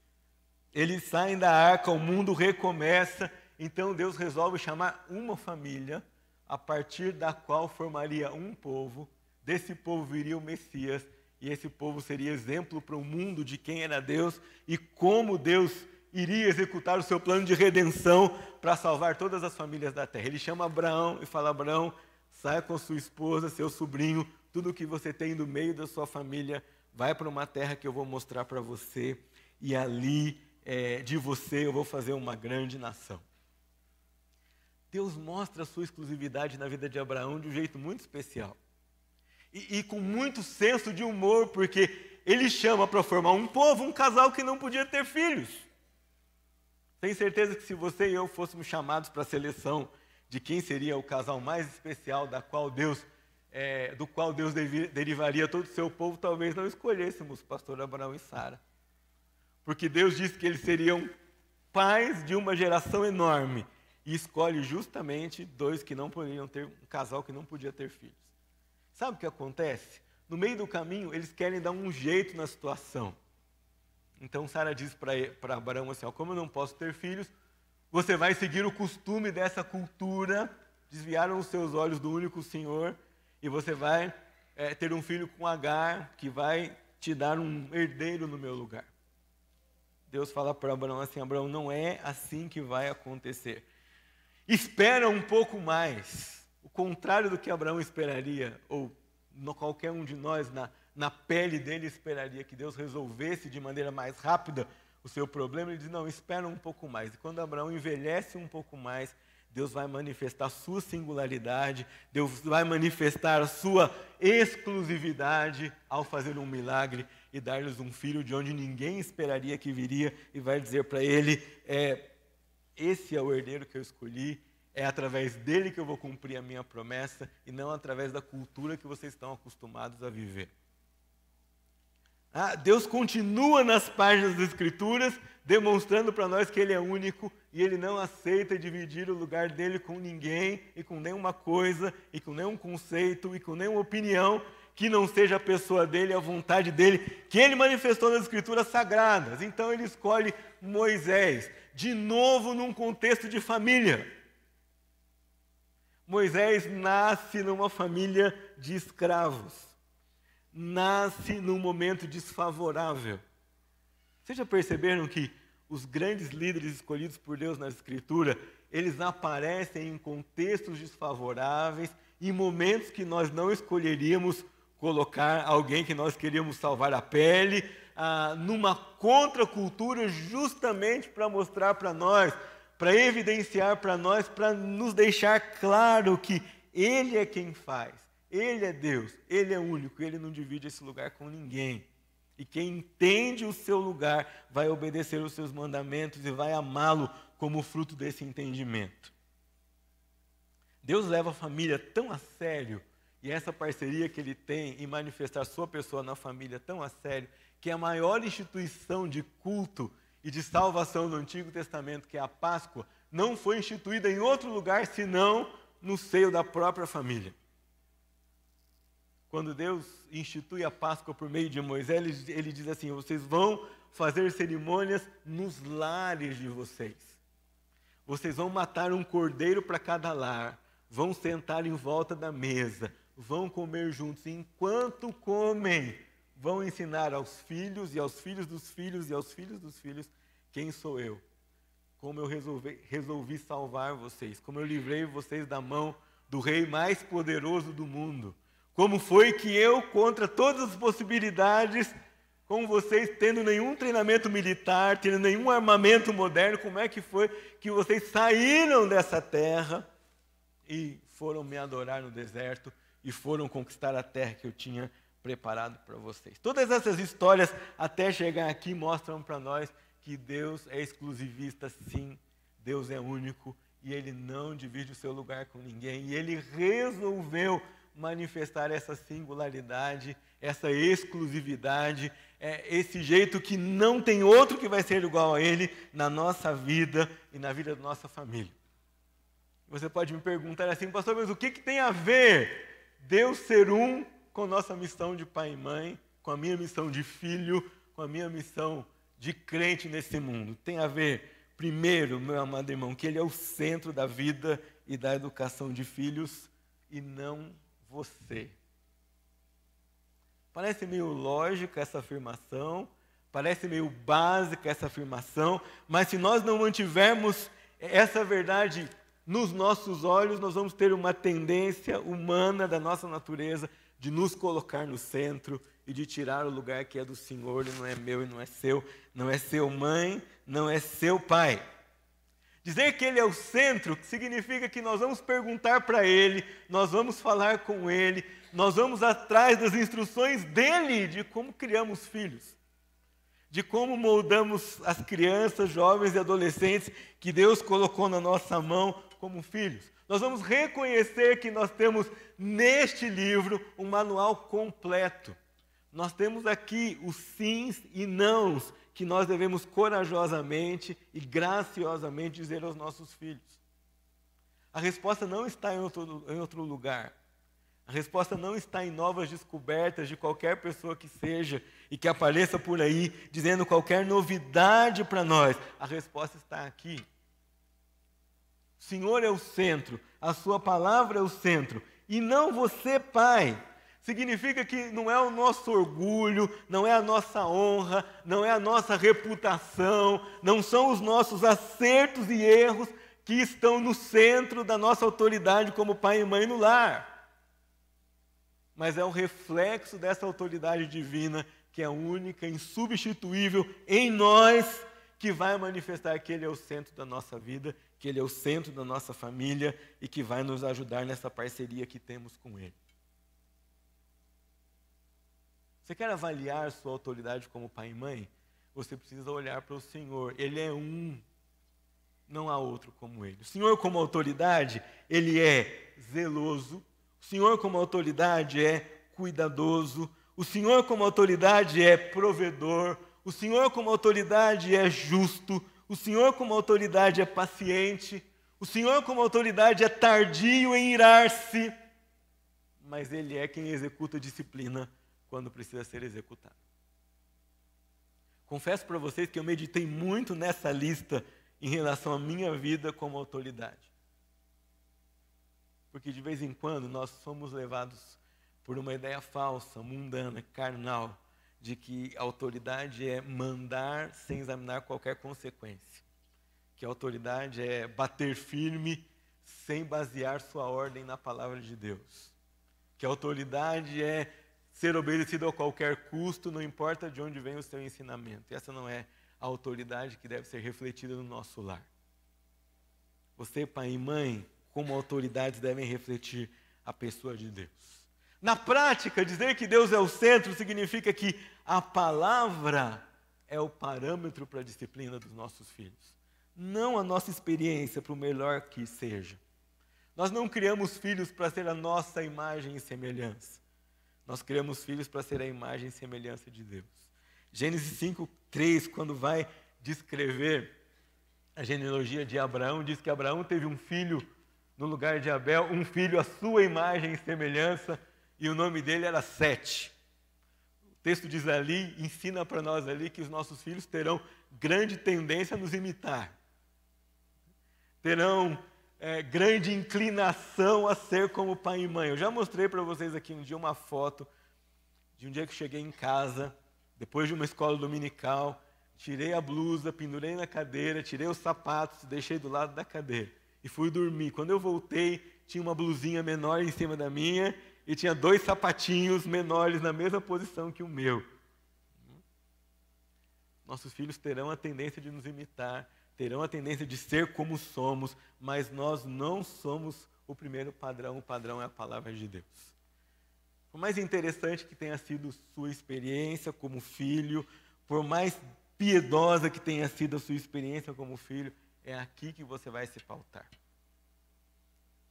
K: Eles saem da arca, o mundo recomeça, então Deus resolve chamar uma família, a partir da qual formaria um povo. Desse povo viria o Messias, e esse povo seria exemplo para o mundo de quem era Deus e como Deus iria executar o seu plano de redenção para salvar todas as famílias da terra. Ele chama Abraão e fala: Abraão, saia com sua esposa, seu sobrinho, tudo que você tem no meio da sua família, vai para uma terra que eu vou mostrar para você, e ali de você eu vou fazer uma grande nação. Deus mostra a sua exclusividade na vida de Abraão de um jeito muito especial. E com muito senso de humor, porque ele chama para formar um povo, um casal que não podia ter filhos. Tenho certeza que se você e eu fôssemos chamados para a seleção de quem seria o casal mais especial do qual Deus derivaria todo o seu povo, talvez não escolhêssemos pastor Abraão e Sara. Porque Deus disse que eles seriam pais de uma geração enorme. E escolhe justamente um casal que não podia ter filhos. Sabe o que acontece? No meio do caminho, eles querem dar um jeito na situação. Então Sara diz para Abraão assim, como eu não posso ter filhos, você vai seguir o costume dessa cultura, desviaram os seus olhos do único Senhor, e você vai ter um filho com Agar, que vai te dar um herdeiro no meu lugar. Deus fala para Abraão assim, Abraão, não é assim que vai acontecer. Espera um pouco mais. O contrário do que Abraão esperaria, ou qualquer um de nós na pele dele esperaria que Deus resolvesse de maneira mais rápida o seu problema. Ele diz, não, espera um pouco mais. E quando Abraão envelhece um pouco mais, Deus vai manifestar a sua singularidade, Deus vai manifestar a sua exclusividade ao fazer um milagre e dar-lhes um filho de onde ninguém esperaria que viria, e vai dizer para ele, esse é o herdeiro que eu escolhi, é através dele que eu vou cumprir a minha promessa e não através da cultura que vocês estão acostumados a viver. Deus continua nas páginas das Escrituras demonstrando para nós que Ele é único e Ele não aceita dividir o lugar dele com ninguém e com nenhuma coisa e com nenhum conceito e com nenhuma opinião que não seja a pessoa dele, a vontade dele, que Ele manifestou nas Escrituras sagradas. Então Ele escolhe Moisés, de novo num contexto de família. Moisés nasce numa família de escravos. Nasce num momento desfavorável. Vocês já perceberam que os grandes líderes escolhidos por Deus na Escritura, eles aparecem em contextos desfavoráveis, em momentos que nós não escolheríamos colocar alguém que nós queríamos salvar a pele, numa contracultura, justamente para mostrar para nós, para evidenciar para nós, para nos deixar claro que Ele é quem faz. Ele é Deus, Ele é único, Ele não divide esse lugar com ninguém. E quem entende o seu lugar vai obedecer os seus mandamentos e vai amá-lo como fruto desse entendimento. Deus leva a família tão a sério, e essa parceria que Ele tem em manifestar sua pessoa na família tão a sério, que a maior instituição de culto e de salvação do Antigo Testamento, que é a Páscoa, não foi instituída em outro lugar senão no seio da própria família. Quando Deus institui a Páscoa por meio de Moisés, ele diz assim, vocês vão fazer cerimônias nos lares de vocês. Vocês vão matar um cordeiro para cada lar, vão sentar em volta da mesa, vão comer juntos. E enquanto comem, vão ensinar aos filhos e aos filhos dos filhos e aos filhos dos filhos quem sou eu. Como eu resolvi salvar vocês, como eu livrei vocês da mão do rei mais poderoso do mundo. Como foi que eu, contra todas as possibilidades, com vocês tendo nenhum treinamento militar, tendo nenhum armamento moderno, como é que foi que vocês saíram dessa terra e foram me adorar no deserto e foram conquistar a terra que eu tinha preparado para vocês. Todas essas histórias, até chegar aqui, mostram para nós que Deus é exclusivista, sim, Deus é único e Ele não divide o seu lugar com ninguém. E Ele resolveu manifestar essa singularidade, essa exclusividade, esse jeito que não tem outro que vai ser igual a Ele na nossa vida e na vida da nossa família. Você pode me perguntar assim, pastor, mas o que tem a ver Deus ser um com nossa missão de pai e mãe, com a minha missão de filho, com a minha missão de crente nesse mundo? Tem a ver, primeiro, meu amado irmão, que Ele é o centro da vida e da educação de filhos e não você. Parece meio lógica essa afirmação, parece meio básica essa afirmação, mas se nós não mantivermos essa verdade nos nossos olhos, nós vamos ter uma tendência humana da nossa natureza de nos colocar no centro e de tirar o lugar que é do Senhor e não é meu e não é seu. Não é seu mãe, não é seu pai. Dizer que Ele é o centro significa que nós vamos perguntar para Ele, nós vamos falar com Ele, nós vamos atrás das instruções dEle de como criamos filhos, de como moldamos as crianças, jovens e adolescentes que Deus colocou na nossa mão como filhos. Nós vamos reconhecer que nós temos neste livro um manual completo. Nós temos aqui os sims e nãos que nós devemos corajosamente e graciosamente dizer aos nossos filhos. A resposta não está em outro lugar. A resposta não está em novas descobertas de qualquer pessoa que seja e que apareça por aí dizendo qualquer novidade para nós. A resposta está aqui. O Senhor é o centro, a sua palavra é o centro, e não você, pai. Significa que não é o nosso orgulho, não é a nossa honra, não é a nossa reputação, não são os nossos acertos e erros que estão no centro da nossa autoridade como pai e mãe no lar. Mas é o reflexo dessa autoridade divina, que é única, insubstituível em nós, que vai manifestar que Ele é o centro da nossa vida, que Ele é o centro da nossa família e que vai nos ajudar nessa parceria que temos com Ele. Você quer avaliar sua autoridade como pai e mãe? Você precisa olhar para o Senhor. Ele é um, não há outro como Ele. O Senhor como autoridade, Ele é zeloso. O Senhor como autoridade é cuidadoso. O Senhor como autoridade é provedor. O Senhor como autoridade é justo. O Senhor como autoridade é paciente. O Senhor como autoridade é tardio em irar-se. Mas Ele é quem executa a disciplina quando precisa ser executado. Confesso para vocês que eu meditei muito nessa lista em relação à minha vida como autoridade. Porque de vez em quando nós somos levados por uma ideia falsa, mundana, carnal, de que a autoridade é mandar sem examinar qualquer consequência. Que a autoridade é bater firme sem basear sua ordem na palavra de Deus. Que a autoridade é ser obedecido a qualquer custo, não importa de onde vem o seu ensinamento. E essa não é a autoridade que deve ser refletida no nosso lar. Você, pai e mãe, como autoridades, devem refletir a pessoa de Deus. Na prática, dizer que Deus é o centro significa que a palavra é o parâmetro para a disciplina dos nossos filhos. Não a nossa experiência, por melhor que seja. Nós não criamos filhos para ser a nossa imagem e semelhança. Nós criamos filhos para ser a imagem e semelhança de Deus. Gênesis 5:3, quando vai descrever a genealogia de Abraão, diz que Abraão teve um filho no lugar de Abel, um filho à sua imagem e semelhança, e o nome dele era Sete. O texto diz ali, ensina para nós ali, que os nossos filhos terão grande tendência a nos imitar. Terão grande inclinação a ser como pai e mãe. Eu já mostrei para vocês aqui um dia uma foto de um dia que cheguei em casa, depois de uma escola dominical, tirei a blusa, pendurei na cadeira, tirei os sapatos, deixei do lado da cadeira e fui dormir. Quando eu voltei, tinha uma blusinha menor em cima da minha e tinha 2 sapatinhos menores na mesma posição que o meu. Nossos filhos terão a tendência de nos imitar, terão a tendência de ser como somos, mas nós não somos o primeiro padrão. O padrão é a palavra de Deus. Por mais interessante que tenha sido sua experiência como filho, por mais piedosa que tenha sido a sua experiência como filho, é aqui que você vai se pautar.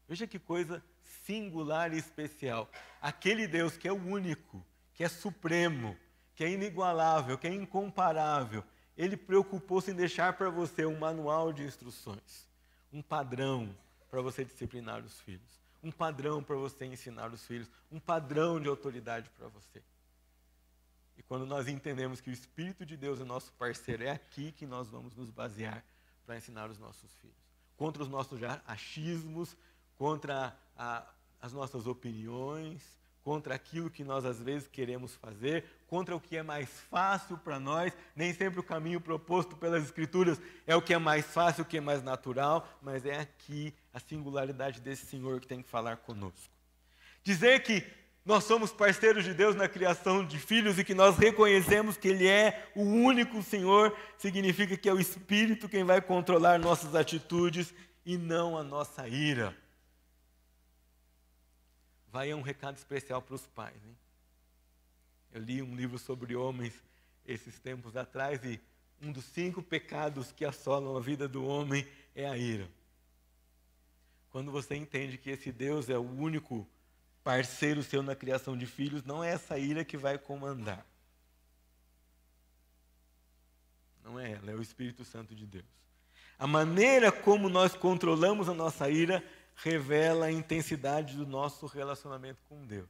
K: Veja que coisa singular e especial. Aquele Deus que é o único, que é supremo, que é inigualável, que é incomparável, Ele preocupou-se em deixar para você um manual de instruções, um padrão para você disciplinar os filhos, um padrão para você ensinar os filhos, um padrão de autoridade para você. E quando nós entendemos que o Espírito de Deus é nosso parceiro, é aqui que nós vamos nos basear para ensinar os nossos filhos. Contra os nossos achismos, contra as nossas opiniões, contra aquilo que nós às vezes queremos fazer, contra o que é mais fácil para nós. Nem sempre o caminho proposto pelas Escrituras é o que é mais fácil, o que é mais natural, mas é aqui a singularidade desse Senhor que tem que falar conosco. Dizer que nós somos parceiros de Deus na criação de filhos e que nós reconhecemos que Ele é o único Senhor, significa que é o Espírito quem vai controlar nossas atitudes e não a nossa ira. Vai um recado especial para os pais, hein? Eu li um livro sobre homens esses tempos atrás e um dos 5 pecados que assolam a vida do homem é a ira. Quando você entende que esse Deus é o único parceiro seu na criação de filhos, não é essa ira que vai comandar. Não é ela, é o Espírito Santo de Deus. A maneira como nós controlamos a nossa ira revela a intensidade do nosso relacionamento com Deus.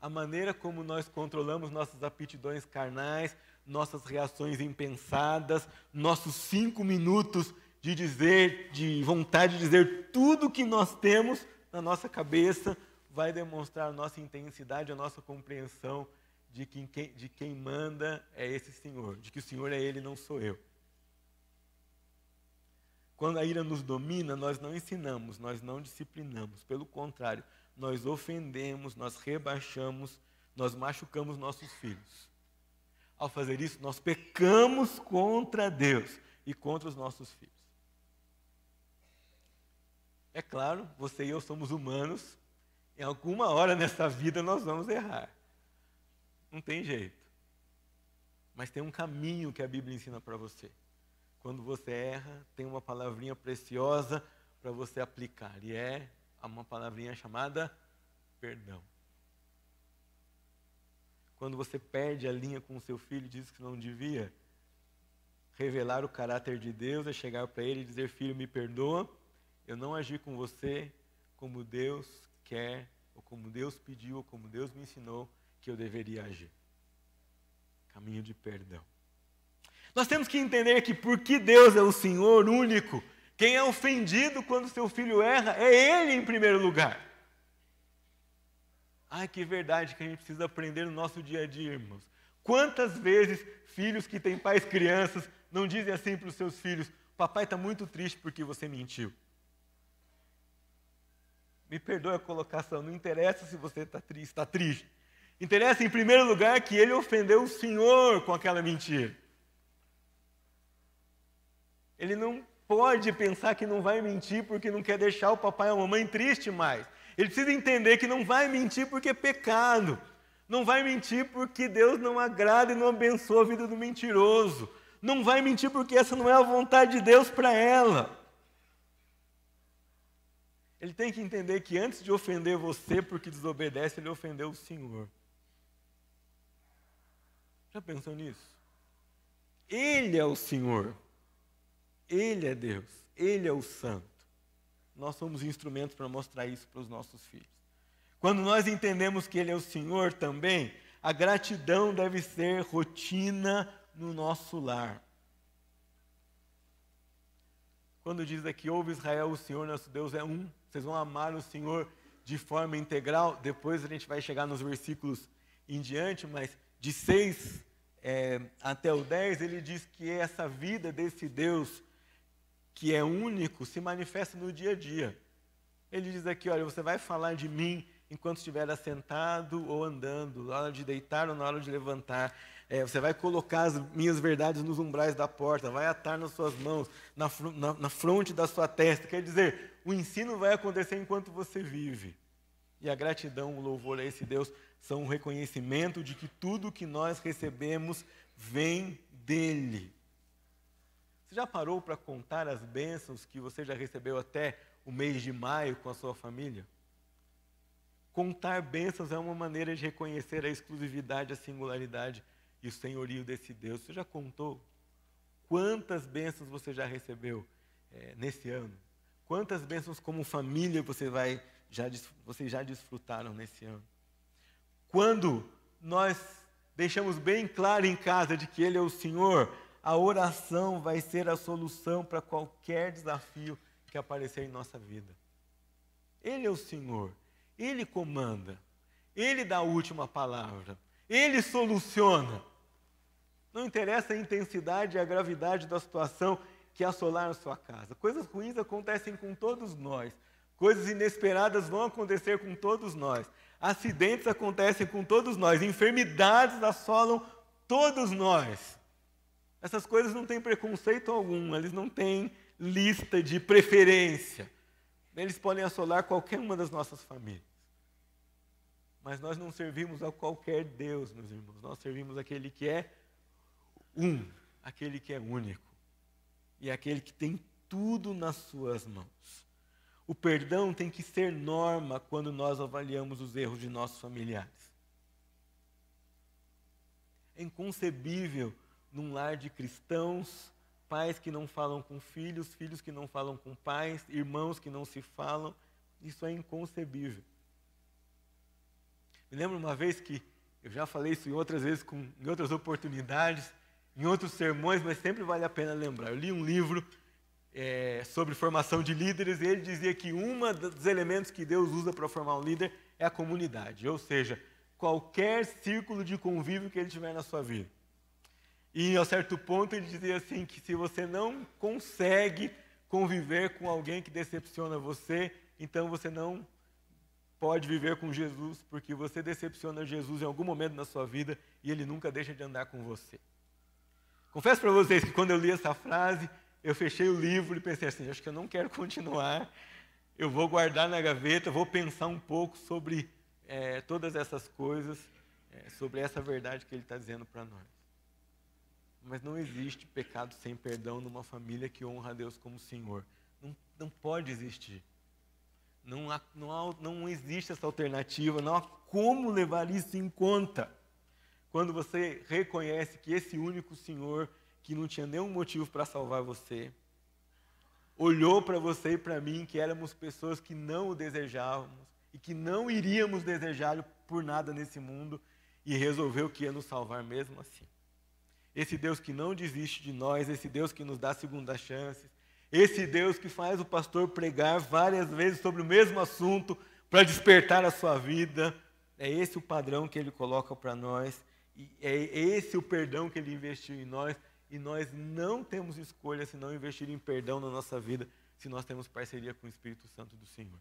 K: A maneira como nós controlamos nossas aptidões carnais, nossas reações impensadas, nossos 5 minutos de vontade de dizer tudo o que nós temos na nossa cabeça, vai demonstrar a nossa intensidade, a nossa compreensão de quem manda é esse Senhor, de que o Senhor é Ele, não sou eu. Quando a ira nos domina, nós não ensinamos, nós não disciplinamos. Pelo contrário, nós ofendemos, nós rebaixamos, nós machucamos nossos filhos. Ao fazer isso, nós pecamos contra Deus e contra os nossos filhos. É claro, você e eu somos humanos, em alguma hora nessa vida nós vamos errar. Não tem jeito. Mas tem um caminho que a Bíblia ensina para você. Quando você erra, tem uma palavrinha preciosa para você aplicar. E é uma palavrinha chamada perdão. Quando você perde a linha com o seu filho e diz que não devia, revelar o caráter de Deus é chegar para ele e dizer: filho, me perdoa, eu não agi com você como Deus quer, ou como Deus pediu, ou como Deus me ensinou que eu deveria agir. Caminho de perdão. Nós temos que entender que porque Deus é o Senhor único, quem é ofendido quando seu filho erra é Ele em primeiro lugar. Ai, que verdade que a gente precisa aprender no nosso dia a dia, irmãos. Quantas vezes filhos que têm pais crianças não dizem assim para os seus filhos: papai está muito triste porque você mentiu. Me perdoe a colocação, não interessa se você está triste. Interessa em primeiro lugar que ele ofendeu o Senhor com aquela mentira. Ele não pode pensar que não vai mentir porque não quer deixar o papai e a mamãe triste mais. Ele precisa entender que não vai mentir porque é pecado. Não vai mentir porque Deus não agrada e não abençoa a vida do mentiroso. Não vai mentir porque essa não é a vontade de Deus para ela. Ele tem que entender que antes de ofender você porque desobedece, ele ofendeu o Senhor. Já pensou nisso? Ele é o Senhor. Ele é Deus, Ele é o Santo. Nós somos instrumentos para mostrar isso para os nossos filhos. Quando nós entendemos que Ele é o Senhor também, a gratidão deve ser rotina no nosso lar. Quando diz aqui: ouve Israel, o Senhor nosso Deus é um, vocês vão amar o Senhor de forma integral. Depois a gente vai chegar nos versículos em diante, mas de 6 até o 10, ele diz que essa vida desse Deus que é único, se manifesta no dia a dia. Ele diz aqui: olha, você vai falar de mim enquanto estiver assentado ou andando, na hora de deitar ou na hora de levantar. Você vai colocar as minhas verdades nos umbrais da porta, vai atar nas suas mãos, na fronte da sua testa. Quer dizer, o ensino vai acontecer enquanto você vive. E a gratidão, o louvor a esse Deus são um reconhecimento de que tudo que nós recebemos vem dEle. Você já parou para contar as bênçãos que você já recebeu até o mês de maio com a sua família? Contar bênçãos é uma maneira de reconhecer a exclusividade, a singularidade e o senhorio desse Deus. Você já contou quantas bênçãos você já recebeu nesse ano? Quantas bênçãos como família vocês já desfrutaram nesse ano? Quando nós deixamos bem claro em casa de que Ele é o Senhor, a oração vai ser a solução para qualquer desafio que aparecer em nossa vida. Ele é o Senhor, Ele comanda, Ele dá a última palavra, Ele soluciona. Não interessa a intensidade e a gravidade da situação que assolar a sua casa. Coisas ruins acontecem com todos nós. Coisas inesperadas vão acontecer com todos nós. Acidentes acontecem com todos nós. Enfermidades assolam todos nós. Essas coisas não têm preconceito algum, eles não têm lista de preferência. Eles podem assolar qualquer uma das nossas famílias. Mas nós não servimos a qualquer Deus, meus irmãos. Nós servimos aquele que é aquele que é único. E aquele que tem tudo nas suas mãos. O perdão tem que ser norma quando nós avaliamos os erros de nossos familiares. É inconcebível num lar de cristãos, pais que não falam com filhos, filhos que não falam com pais, irmãos que não se falam. Isso é inconcebível. Me lembro uma vez que, eu já falei isso em outras vezes, em outras oportunidades, em outros sermões, mas sempre vale a pena lembrar. Eu li um livro sobre formação de líderes, e ele dizia que um dos elementos que Deus usa para formar um líder é a comunidade, ou seja, qualquer círculo de convívio que ele tiver na sua vida. E, a certo ponto, ele dizia assim, que se você não consegue conviver com alguém que decepciona você, então você não pode viver com Jesus, porque você decepciona Jesus em algum momento na sua vida e ele nunca deixa de andar com você. Confesso para vocês que quando eu li essa frase, eu fechei o livro e pensei assim, acho que eu não quero continuar, eu vou guardar na gaveta, vou pensar um pouco sobre todas essas coisas, sobre essa verdade que ele está dizendo para nós. Mas não existe pecado sem perdão numa família que honra a Deus como Senhor. Não pode existir. Não existe essa alternativa, não há como levar isso em conta. Quando você reconhece que esse único Senhor, que não tinha nenhum motivo para salvar você, olhou para você e para mim, que éramos pessoas que não o desejávamos e que não iríamos desejá-lo por nada nesse mundo, e resolveu que ia nos salvar mesmo assim. Esse Deus que não desiste de nós, esse Deus que nos dá segundas chances, esse Deus que faz o pastor pregar várias vezes sobre o mesmo assunto para despertar a sua vida, é esse o padrão que ele coloca para nós, e é esse o perdão que ele investiu em nós, e nós não temos escolha se não investir em perdão na nossa vida, se nós temos parceria com o Espírito Santo do Senhor.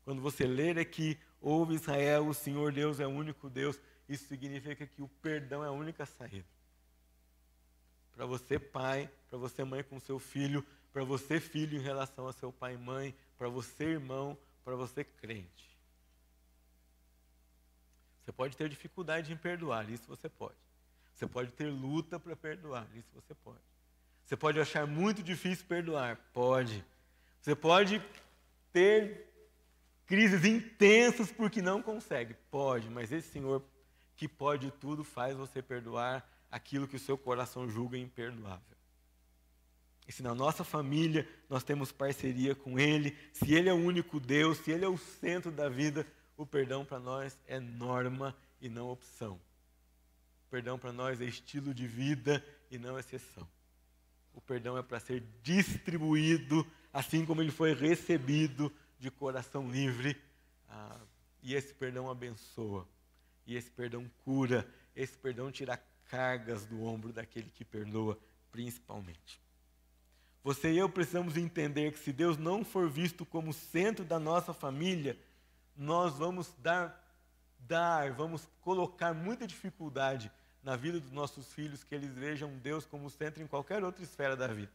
K: Quando você ler aqui, ouve Israel, o Senhor Deus é o único Deus, isso significa que o perdão é a única saída. Para você pai, para você mãe com seu filho, para você filho em relação a seu pai e mãe, para você irmão, para você crente. Você pode ter dificuldade em perdoar, isso você pode. Você pode ter luta para perdoar, isso você pode. Você pode achar muito difícil perdoar, pode. Você pode ter crises intensas porque não consegue, pode. Mas esse Senhor que pode tudo faz você perdoar aquilo que o seu coração julga imperdoável. E se na nossa família nós temos parceria com Ele, se Ele é o único Deus, se Ele é o centro da vida, o perdão para nós é norma e não opção. O perdão para nós é estilo de vida e não exceção. O perdão é para ser distribuído, assim como ele foi recebido de coração livre. E esse perdão abençoa, e esse perdão cura, esse perdão tira cargas do ombro daquele que perdoa, principalmente. Você e eu precisamos entender que se Deus não for visto como centro da nossa família, nós vamos vamos colocar muita dificuldade na vida dos nossos filhos, que eles vejam Deus como centro em qualquer outra esfera da vida.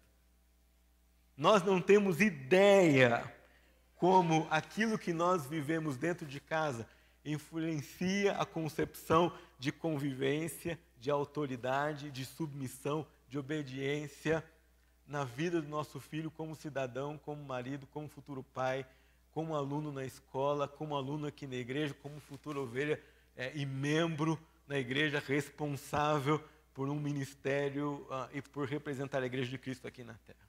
K: Nós não temos ideia como aquilo que nós vivemos dentro de casa influencia a concepção de convivência, de autoridade, de submissão, de obediência na vida do nosso filho como cidadão, como marido, como futuro pai, como aluno na escola, como aluno aqui na igreja, como futura ovelha e membro na igreja, responsável por um ministério e por representar a igreja de Cristo aqui na terra.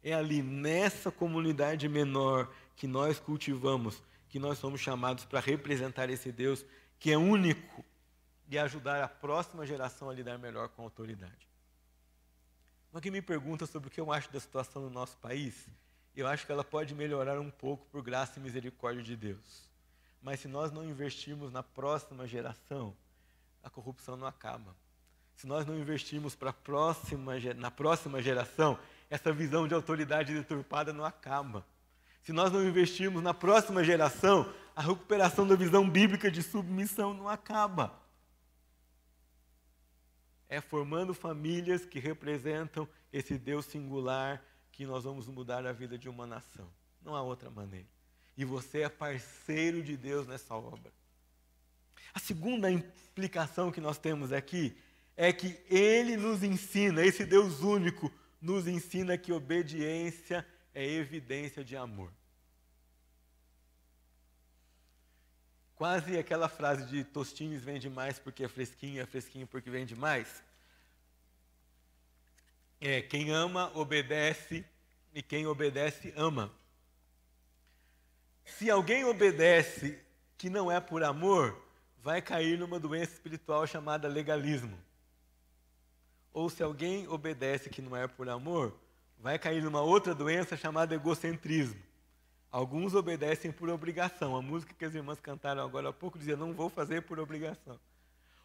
K: É ali, nessa comunidade menor que nós cultivamos, que nós somos chamados para representar esse Deus que é único e ajudar a próxima geração a lidar melhor com a autoridade. Alguém me pergunta sobre o que eu acho da situação no nosso país. Eu acho que ela pode melhorar um pouco por graça e misericórdia de Deus. Mas se nós não investirmos na próxima geração, a corrupção não acaba. Se nós não investirmos na próxima geração, essa visão de autoridade deturpada não acaba. Se nós não investirmos na próxima geração, a recuperação da visão bíblica de submissão não acaba. É formando famílias que representam esse Deus singular que nós vamos mudar a vida de uma nação. Não há outra maneira. E você é parceiro de Deus nessa obra. A segunda implicação que nós temos aqui é que Ele nos ensina, esse Deus único nos ensina que obediência é evidência de amor. Quase aquela frase de Tostines vende mais porque é fresquinho porque vende mais. Quem ama, obedece, e quem obedece, ama. Se alguém obedece que não é por amor, vai cair numa doença espiritual chamada legalismo. Ou se alguém obedece que não é por amor, vai cair numa outra doença chamada egocentrismo. Alguns obedecem por obrigação. A música que as irmãs cantaram agora há pouco dizia, não vou fazer por obrigação.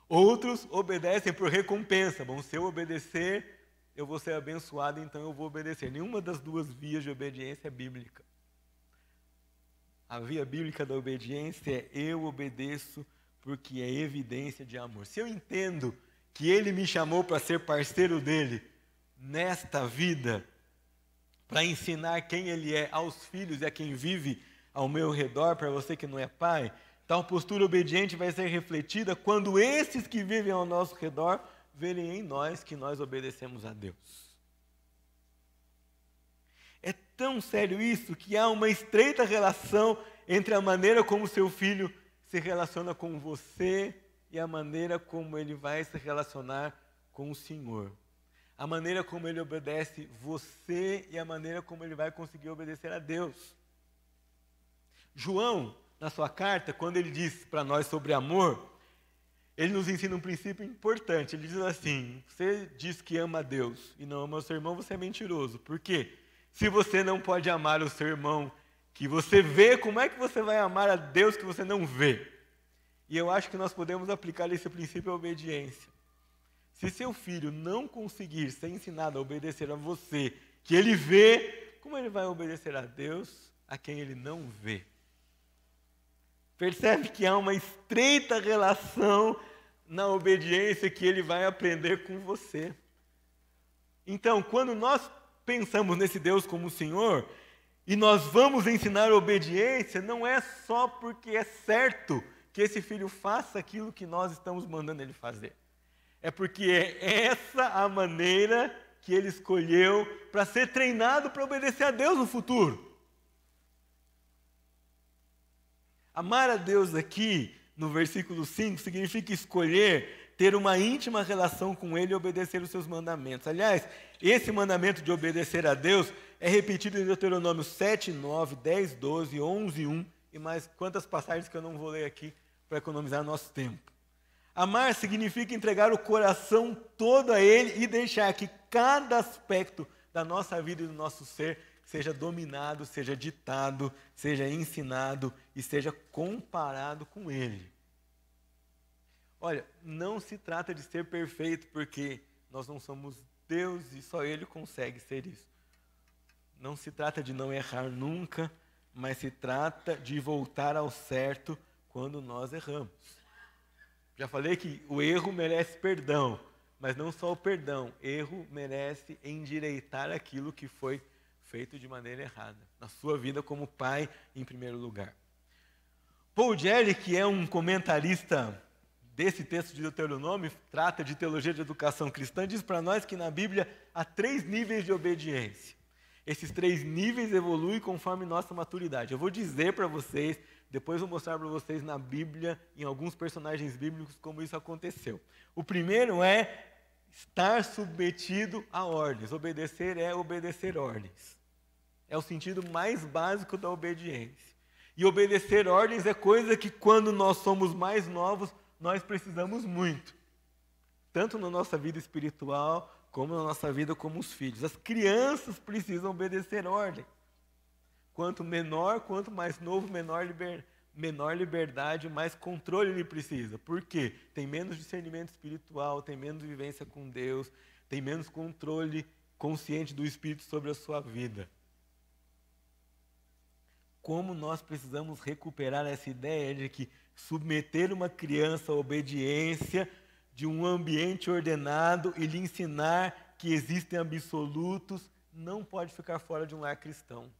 K: Outros obedecem por recompensa. Bom, se eu obedecer, eu vou ser abençoado, então eu vou obedecer. Nenhuma das duas vias de obediência é bíblica. A via bíblica da obediência é eu obedeço porque é evidência de amor. Se eu entendo que Ele me chamou para ser parceiro dEle nesta vida, para ensinar quem Ele é aos filhos e a quem vive ao meu redor, para você que não é pai, tal postura obediente vai ser refletida quando esses que vivem ao nosso redor verem em nós que nós obedecemos a Deus. É tão sério isso que há uma estreita relação entre a maneira como seu filho se relaciona com você e a maneira como ele vai se relacionar com o Senhor. A maneira como ele obedece você e a maneira como ele vai conseguir obedecer a Deus. João, na sua carta, quando ele diz para nós sobre amor, ele nos ensina um princípio importante. Ele diz assim, você diz que ama a Deus e não ama o seu irmão, você é mentiroso. Por quê? Se você não pode amar o seu irmão que você vê, como é que você vai amar a Deus que você não vê? E eu acho que nós podemos aplicar esse princípio à obediência. Se seu filho não conseguir ser ensinado a obedecer a você, que ele vê, como ele vai obedecer a Deus, a quem ele não vê? Percebe que há uma estreita relação na obediência que ele vai aprender com você. Então, quando nós pensamos nesse Deus como o Senhor, e nós vamos ensinar obediência, não é só porque é certo que esse filho faça aquilo que nós estamos mandando ele fazer. É porque é essa a maneira que ele escolheu para ser treinado para obedecer a Deus no futuro. Amar a Deus aqui, no versículo 5, significa escolher ter uma íntima relação com Ele e obedecer os seus mandamentos. Aliás, esse mandamento de obedecer a Deus é repetido em Deuteronômio 7, 9, 10, 12, 11, 1 e mais quantas passagens que eu não vou ler aqui para economizar nosso tempo. Amar significa entregar o coração todo a Ele e deixar que cada aspecto da nossa vida e do nosso ser seja dominado, seja ditado, seja ensinado e seja comparado com Ele. Olha, não se trata de ser perfeito, porque nós não somos Deus e só Ele consegue ser isso. Não se trata de não errar nunca, mas se trata de voltar ao certo quando nós erramos. Já falei que o erro merece perdão, mas não só o perdão, erro merece endireitar aquilo que foi feito de maneira errada, na sua vida como pai em primeiro lugar. Paul Gerry, que é um comentarista desse texto de Deuteronômio, trata de teologia de educação cristã, diz para nós que na Bíblia há 3 níveis de obediência. Esses 3 níveis evoluem conforme nossa maturidade. Eu vou dizer para vocês, depois vou mostrar para vocês na Bíblia, em alguns personagens bíblicos, como isso aconteceu. O primeiro é estar submetido a ordens. Obedecer é obedecer ordens. É o sentido mais básico da obediência. E obedecer ordens é coisa que, quando nós somos mais novos, nós precisamos muito. Tanto na nossa vida espiritual, como na nossa vida como os filhos. As crianças precisam obedecer ordem. Quanto menor, quanto mais novo, menor liberdade, mais controle ele precisa. Por quê? Tem menos discernimento espiritual, tem menos vivência com Deus, tem menos controle consciente do Espírito sobre a sua vida. como nós precisamos recuperar essa ideia de que submeter uma criança à obediência de um ambiente ordenado e lhe ensinar que existem absolutos não pode ficar fora de um lar cristão.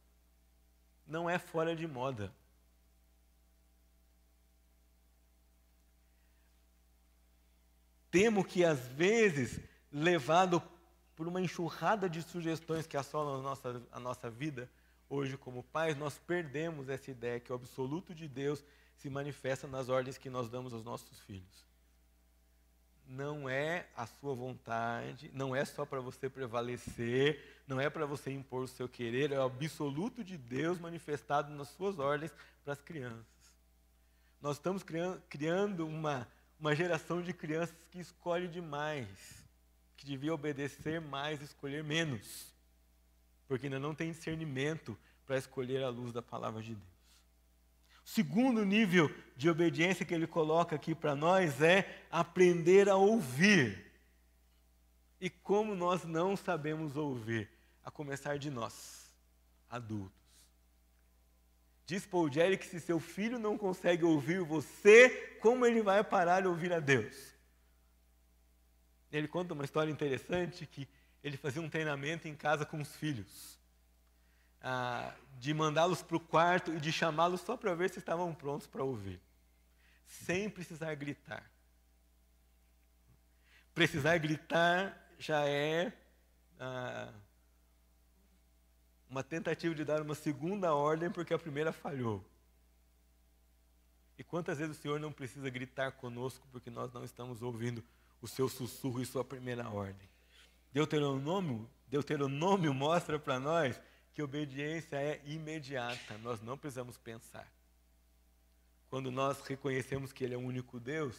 K: Não é fora de moda. Temo que, às vezes, levado por uma enxurrada de sugestões que assolam a nossa vida, hoje como pais, nós perdemos essa ideia que o absoluto de Deus se manifesta nas ordens que nós damos aos nossos filhos. Não é a sua vontade, não é só para você prevalecer, não é para você impor o seu querer, é o absoluto de Deus manifestado nas suas ordens para as crianças. Nós estamos criando uma geração de crianças que escolhe demais, que devia obedecer mais e escolher menos, porque ainda não tem discernimento para escolher a luz da palavra de Deus. O segundo nível de obediência que ele coloca aqui para nós é aprender a ouvir. E como nós não sabemos ouvir? A começar de nós, adultos. Diz Paul Jerry que se seu filho não consegue ouvir você, como ele vai parar de ouvir a Deus? Ele conta uma história interessante que ele fazia um treinamento em casa com os filhos. De mandá-los para o quarto e de chamá-los só para ver se estavam prontos para ouvir. Sem precisar gritar. Precisar gritar já é uma tentativa de dar uma segunda ordem porque a primeira falhou. E quantas vezes o Senhor não precisa gritar conosco porque nós não estamos ouvindo o seu sussurro e sua primeira ordem? Deuteronômio mostra para nós que obediência é imediata, nós não precisamos pensar. Quando nós reconhecemos que Ele é o único Deus,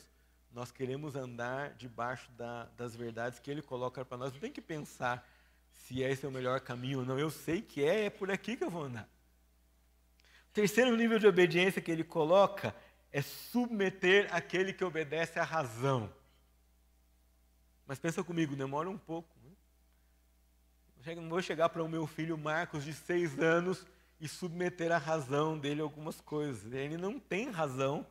K: nós queremos andar debaixo das verdades que Ele coloca para nós. Não tem que pensar se esse é o melhor caminho ou não. Eu sei que é por aqui que eu vou andar. O terceiro nível de obediência que Ele coloca é submeter aquele que obedece à razão. Mas pensa comigo, demora um pouco. Não vou chegar para o meu filho Marcos, de 6 anos, e submeter a razão dele a algumas coisas. Ele não tem razão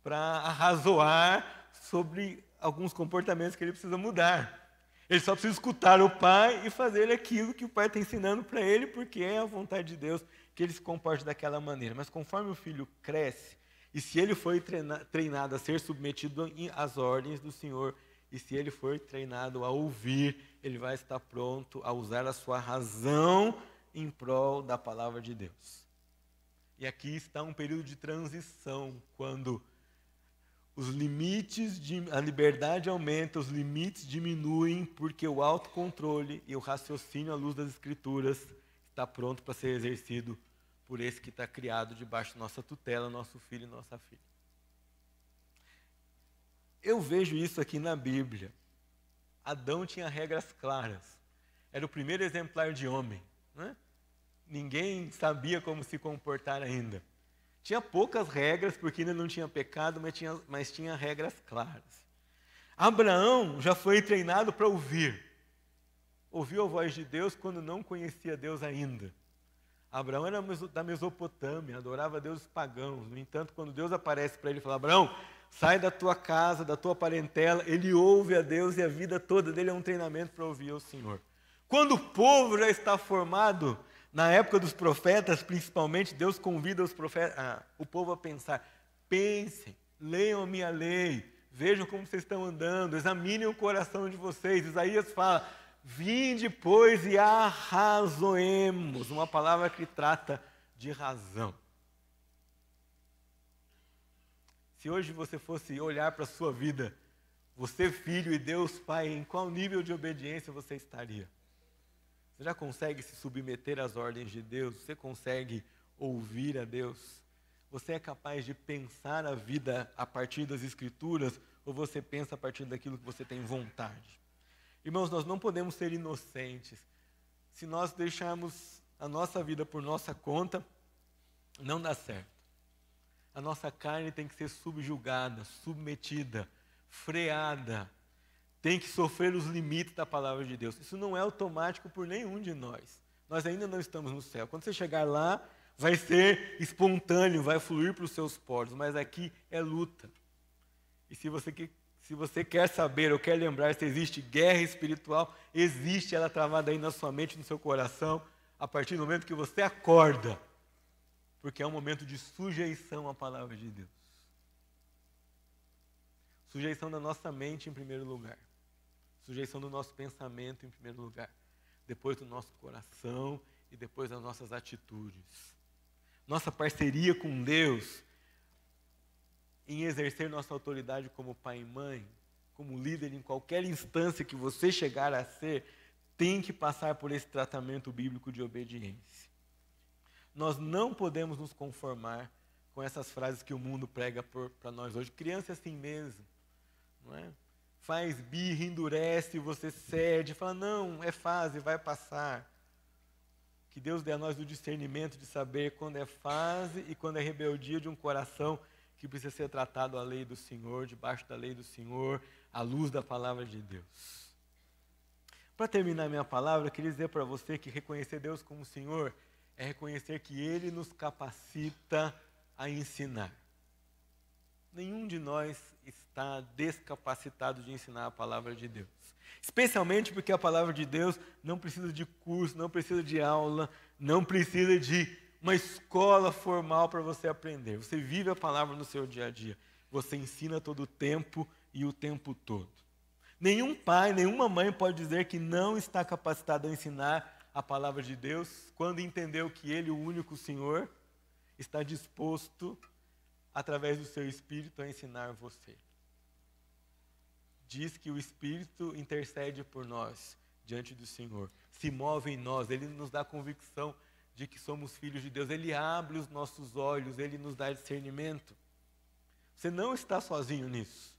K: para arrazoar sobre alguns comportamentos que ele precisa mudar. Ele só precisa escutar o pai e fazer aquilo que o pai está ensinando para ele, porque é a vontade de Deus que ele se comporte daquela maneira. Mas conforme o filho cresce, e se ele foi treinado a ser submetido às ordens do Senhor, e se ele for treinado a ouvir, ele vai estar pronto a usar a sua razão em prol da palavra de Deus. E aqui está um período de transição, quando os limites, a liberdade aumenta, os limites diminuem, porque o autocontrole e o raciocínio à luz das Escrituras está pronto para ser exercido por esse que está criado debaixo da nossa tutela, nosso filho e nossa filha. Eu vejo isso aqui na Bíblia. Adão tinha regras claras. Era o primeiro exemplar de homem. Né? Ninguém sabia como se comportar ainda. Tinha poucas regras, porque ainda não tinha pecado, mas tinha regras claras. Abraão já foi treinado para ouvir. Ouviu a voz de Deus quando não conhecia Deus ainda. Abraão era da Mesopotâmia, adorava deuses pagãos. No entanto, quando Deus aparece para ele e fala: Abraão, sai da tua casa, da tua parentela, ele ouve a Deus e a vida toda dele é um treinamento para ouvir o Senhor. Quando o povo já está formado, na época dos profetas principalmente, Deus convida o povo a pensar: pensem, leiam a minha lei, vejam como vocês estão andando, examinem o coração de vocês. Isaías fala: vinde, pois, e arrazoemos, uma palavra que trata de razão. Se hoje você fosse olhar para a sua vida, você filho e Deus Pai, em qual nível de obediência você estaria? Você já consegue se submeter às ordens de Deus? Você consegue ouvir a Deus? Você é capaz de pensar a vida a partir das Escrituras, ou você pensa a partir daquilo que você tem vontade? Irmãos, nós não podemos ser inocentes. Se nós deixarmos a nossa vida por nossa conta, não dá certo. A nossa carne tem que ser subjugada, submetida, freada. Tem que sofrer os limites da palavra de Deus. Isso não é automático por nenhum de nós. Nós ainda não estamos no céu. Quando você chegar lá, vai ser espontâneo, vai fluir para os seus poros, mas aqui é luta. E se você quer saber ou quer lembrar se existe guerra espiritual, existe ela travada aí na sua mente, no seu coração, a partir do momento que você acorda, porque é um momento de sujeição à palavra de Deus. Sujeição da nossa mente em primeiro lugar, sujeição do nosso pensamento em primeiro lugar, depois do nosso coração e depois das nossas atitudes. Nossa parceria com Deus em exercer nossa autoridade como pai e mãe, como líder em qualquer instância que você chegar a ser, tem que passar por esse tratamento bíblico de obediência. Nós não podemos nos conformar com essas frases que o mundo prega para nós hoje. Criança é assim mesmo, não é? Faz birra, endurece, você cede, fala, não, é fase, vai passar. Que Deus dê a nós o discernimento de saber quando é fase e quando é rebeldia de um coração que precisa ser tratado à lei do Senhor, debaixo da lei do Senhor, à luz da palavra de Deus. Para terminar minha palavra, eu queria dizer para você que reconhecer Deus como Senhor é reconhecer que Ele nos capacita a ensinar. Nenhum de nós está descapacitado de ensinar a palavra de Deus. Especialmente porque a palavra de Deus não precisa de curso, não precisa de aula, não precisa de uma escola formal para você aprender. Você vive a palavra no seu dia a dia. Você ensina todo o tempo e o tempo todo. Nenhum pai, nenhuma mãe pode dizer que não está capacitado a ensinar a palavra de Deus quando entendeu que Ele, o único Senhor, está disposto, através do seu Espírito, a ensinar você. Diz que o Espírito intercede por nós diante do Senhor, se move em nós, Ele nos dá convicção de que somos filhos de Deus, Ele abre os nossos olhos, Ele nos dá discernimento. Você não está sozinho nisso.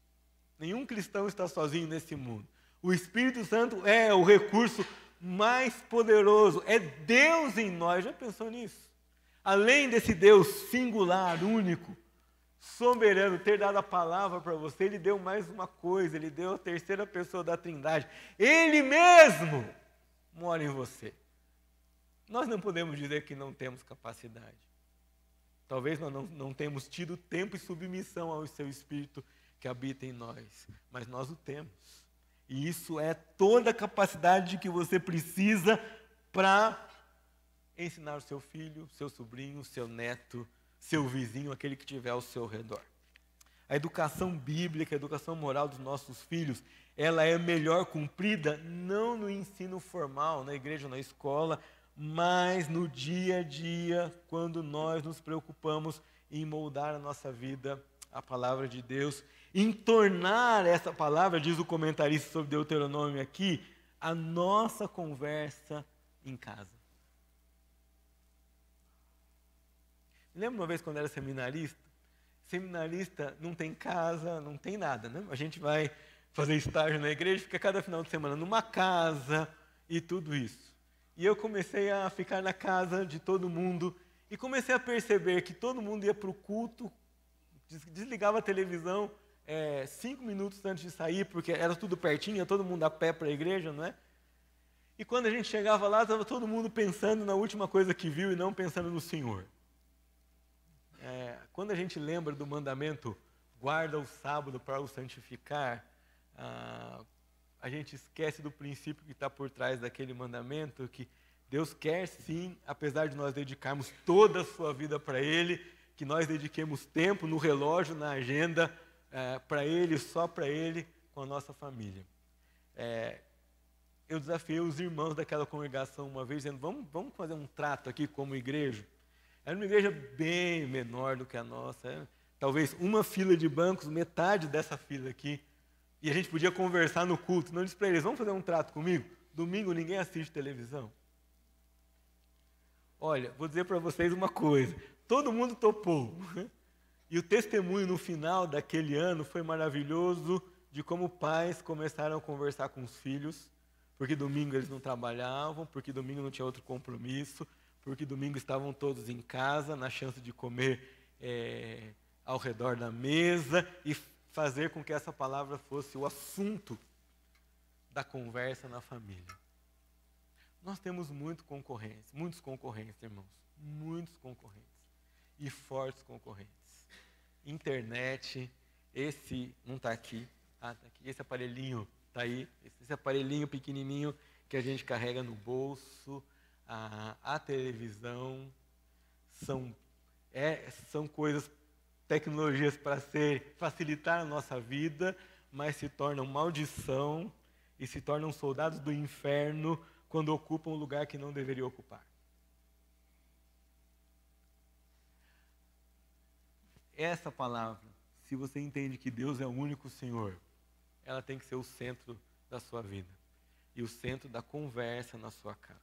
K: Nenhum cristão está sozinho nesse mundo. O Espírito Santo é o recurso mais poderoso, é Deus em nós. Já pensou nisso? Além desse Deus singular, único, soberano, ter dado a palavra para você, Ele deu mais uma coisa, Ele deu a terceira pessoa da Trindade. Ele mesmo mora em você. Nós não podemos dizer que não temos capacidade. Talvez nós não temos tido tempo e submissão ao seu Espírito que habita em nós, mas nós o temos. E isso é toda a capacidade que você precisa para ensinar o seu filho, seu sobrinho, seu neto, seu vizinho, aquele que estiver ao seu redor. A educação bíblica, a educação moral dos nossos filhos, ela é melhor cumprida não no ensino formal, na igreja, na escola, mas no dia a dia, quando nós nos preocupamos em moldar a nossa vida, a palavra de Deus, em tornar essa palavra, diz o comentarista sobre Deuteronômio aqui, a nossa conversa em casa. Lembra uma vez quando era seminarista? Seminarista não tem casa, não tem nada, né? A gente vai fazer estágio na igreja, fica cada final de semana numa casa e tudo isso. E eu comecei a ficar na casa de todo mundo e comecei a perceber que todo mundo ia para o culto, desligava a televisão 5 minutos antes de sair, porque era tudo pertinho, ia todo mundo a pé para a igreja, não é? E quando a gente chegava lá, estava todo mundo pensando na última coisa que viu e não pensando no Senhor. Quando a gente lembra do mandamento, guarda o sábado para o santificar, a gente esquece do princípio que está por trás daquele mandamento, que Deus quer sim, apesar de nós dedicarmos toda a sua vida para Ele, que nós dediquemos tempo no relógio, na agenda, para Ele, só para Ele, com a nossa família. Eu desafiei os irmãos daquela congregação uma vez, dizendo, vamos fazer um trato aqui como igreja. Era uma igreja bem menor do que a nossa, talvez uma fila de bancos, metade dessa fila aqui, e a gente podia conversar no culto. Não disse para eles, vamos fazer um trato comigo? Domingo ninguém assiste televisão. Olha, vou dizer para vocês uma coisa, todo mundo topou. E o testemunho no final daquele ano foi maravilhoso, de como pais começaram a conversar com os filhos, porque domingo eles não trabalhavam, porque domingo não tinha outro compromisso, porque domingo estavam todos em casa, na chance de comer ao redor da mesa e fazer com que essa palavra fosse o assunto da conversa na família. Nós temos muitos concorrentes, irmãos, muitos concorrentes e fortes concorrentes. Internet, esse não está aqui, tá aqui, esse aparelhinho está aí, esse aparelhinho pequenininho que a gente carrega no bolso, a televisão, são coisas, tecnologias para facilitar a nossa vida, mas se tornam maldição e se tornam soldados do inferno quando ocupam um lugar que não deveria ocupar. Essa palavra, se você entende que Deus é o único Senhor, ela tem que ser o centro da sua vida e o centro da conversa na sua casa.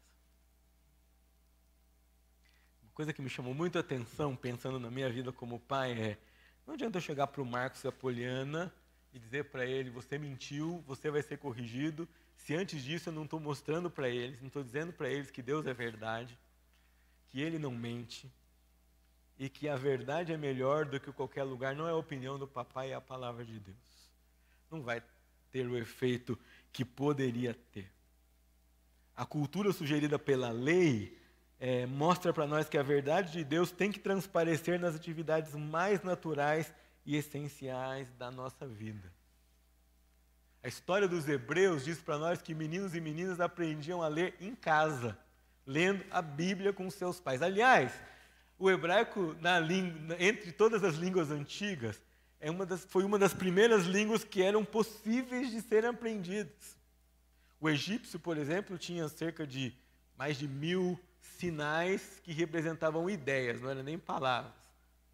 K: Uma coisa que me chamou muito a atenção, pensando na minha vida como pai, não adianta eu chegar para o Marcos e a Poliana e dizer para ele, você mentiu, você vai ser corrigido, se antes disso eu não estou mostrando para eles, não estou dizendo para eles que Deus é verdade, que Ele não mente, e que a verdade é melhor do que qualquer lugar, não é a opinião do papai, é a palavra de Deus. Não vai ter o efeito que poderia ter. A cultura sugerida pela lei mostra para nós que a verdade de Deus tem que transparecer nas atividades mais naturais e essenciais da nossa vida. A história dos Hebreus diz para nós que meninos e meninas aprendiam a ler em casa, lendo a Bíblia com seus pais. Aliás, o hebraico, entre todas as línguas antigas, foi uma das primeiras línguas que eram possíveis de serem aprendidas. O egípcio, por exemplo, tinha cerca de mais de 1000 sinais que representavam ideias, não eram nem palavras.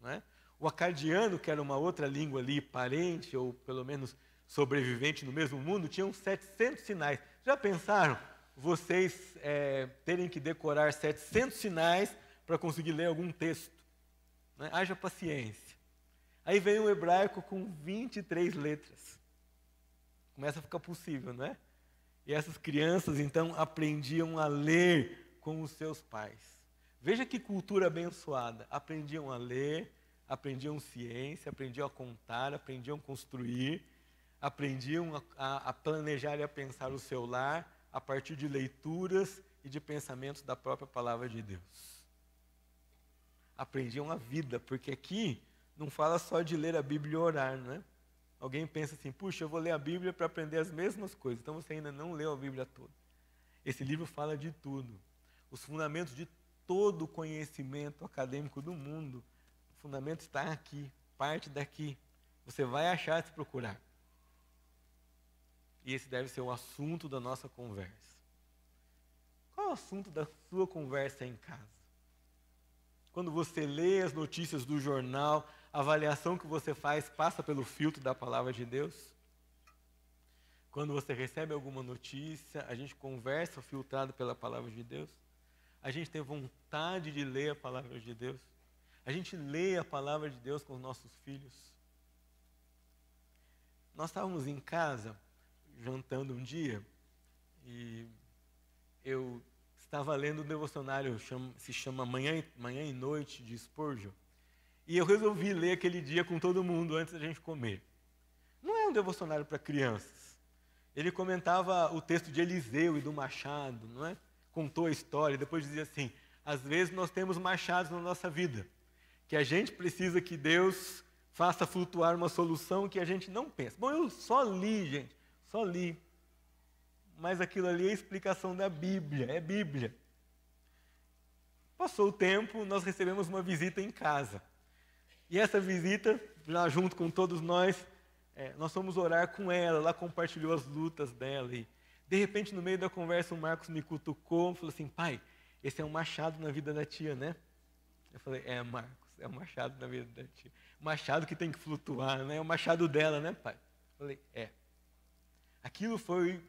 K: Não é? O acadiano, que era uma outra língua ali, parente ou pelo menos sobrevivente no mesmo mundo, tinham 700 sinais. Já pensaram vocês terem que decorar 700 sinais para conseguir ler algum texto? Né? Haja paciência. Aí vem o hebraico com 23 letras. Começa a ficar possível, não é? E essas crianças, então, aprendiam a ler com os seus pais. Veja que cultura abençoada. Aprendiam a ler, aprendiam ciência, aprendiam a contar, aprendiam a construir, aprendiam a planejar e a pensar o seu lar a partir de leituras e de pensamentos da própria palavra de Deus. Aprendiam a vida, porque aqui não fala só de ler a Bíblia e orar, não é? Alguém pensa assim, puxa, eu vou ler a Bíblia para aprender as mesmas coisas, então você ainda não leu a Bíblia toda. Esse livro fala de tudo. Os fundamentos de todo o conhecimento acadêmico do mundo, o fundamento está aqui, parte daqui. Você vai achar se procurar. E esse deve ser o assunto da nossa conversa. Qual é o assunto da sua conversa em casa? Quando você lê as notícias do jornal, a avaliação que você faz passa pelo filtro da palavra de Deus? Quando você recebe alguma notícia, a gente conversa filtrado pela palavra de Deus? A gente tem vontade de ler a palavra de Deus? A gente lê a palavra de Deus com os nossos filhos? Nós estávamos em casa, jantando um dia, e eu estava lendo um devocionário, se chama Manhã e Noite, de Spurgeon, e eu resolvi ler aquele dia com todo mundo antes da gente comer. Não é um devocionário para crianças. Ele comentava o texto de Eliseu e do machado, não é? Contou a história, depois dizia assim, às vezes nós temos machados na nossa vida, que a gente precisa que Deus faça flutuar uma solução que a gente não pensa. Bom, eu só li, gente, só li. Mas aquilo ali é a explicação da Bíblia, é Bíblia. Passou o tempo, nós recebemos uma visita em casa. E essa visita, já junto com todos nós fomos orar com ela compartilhou as lutas dela. E, de repente, no meio da conversa, o Marcos me cutucou e falou assim, pai, esse é um machado na vida da tia, né? Eu falei, Marcos, é um machado na vida da tia. Machado que tem que flutuar, né? É o machado dela, né, pai? Eu falei, Aquilo foi,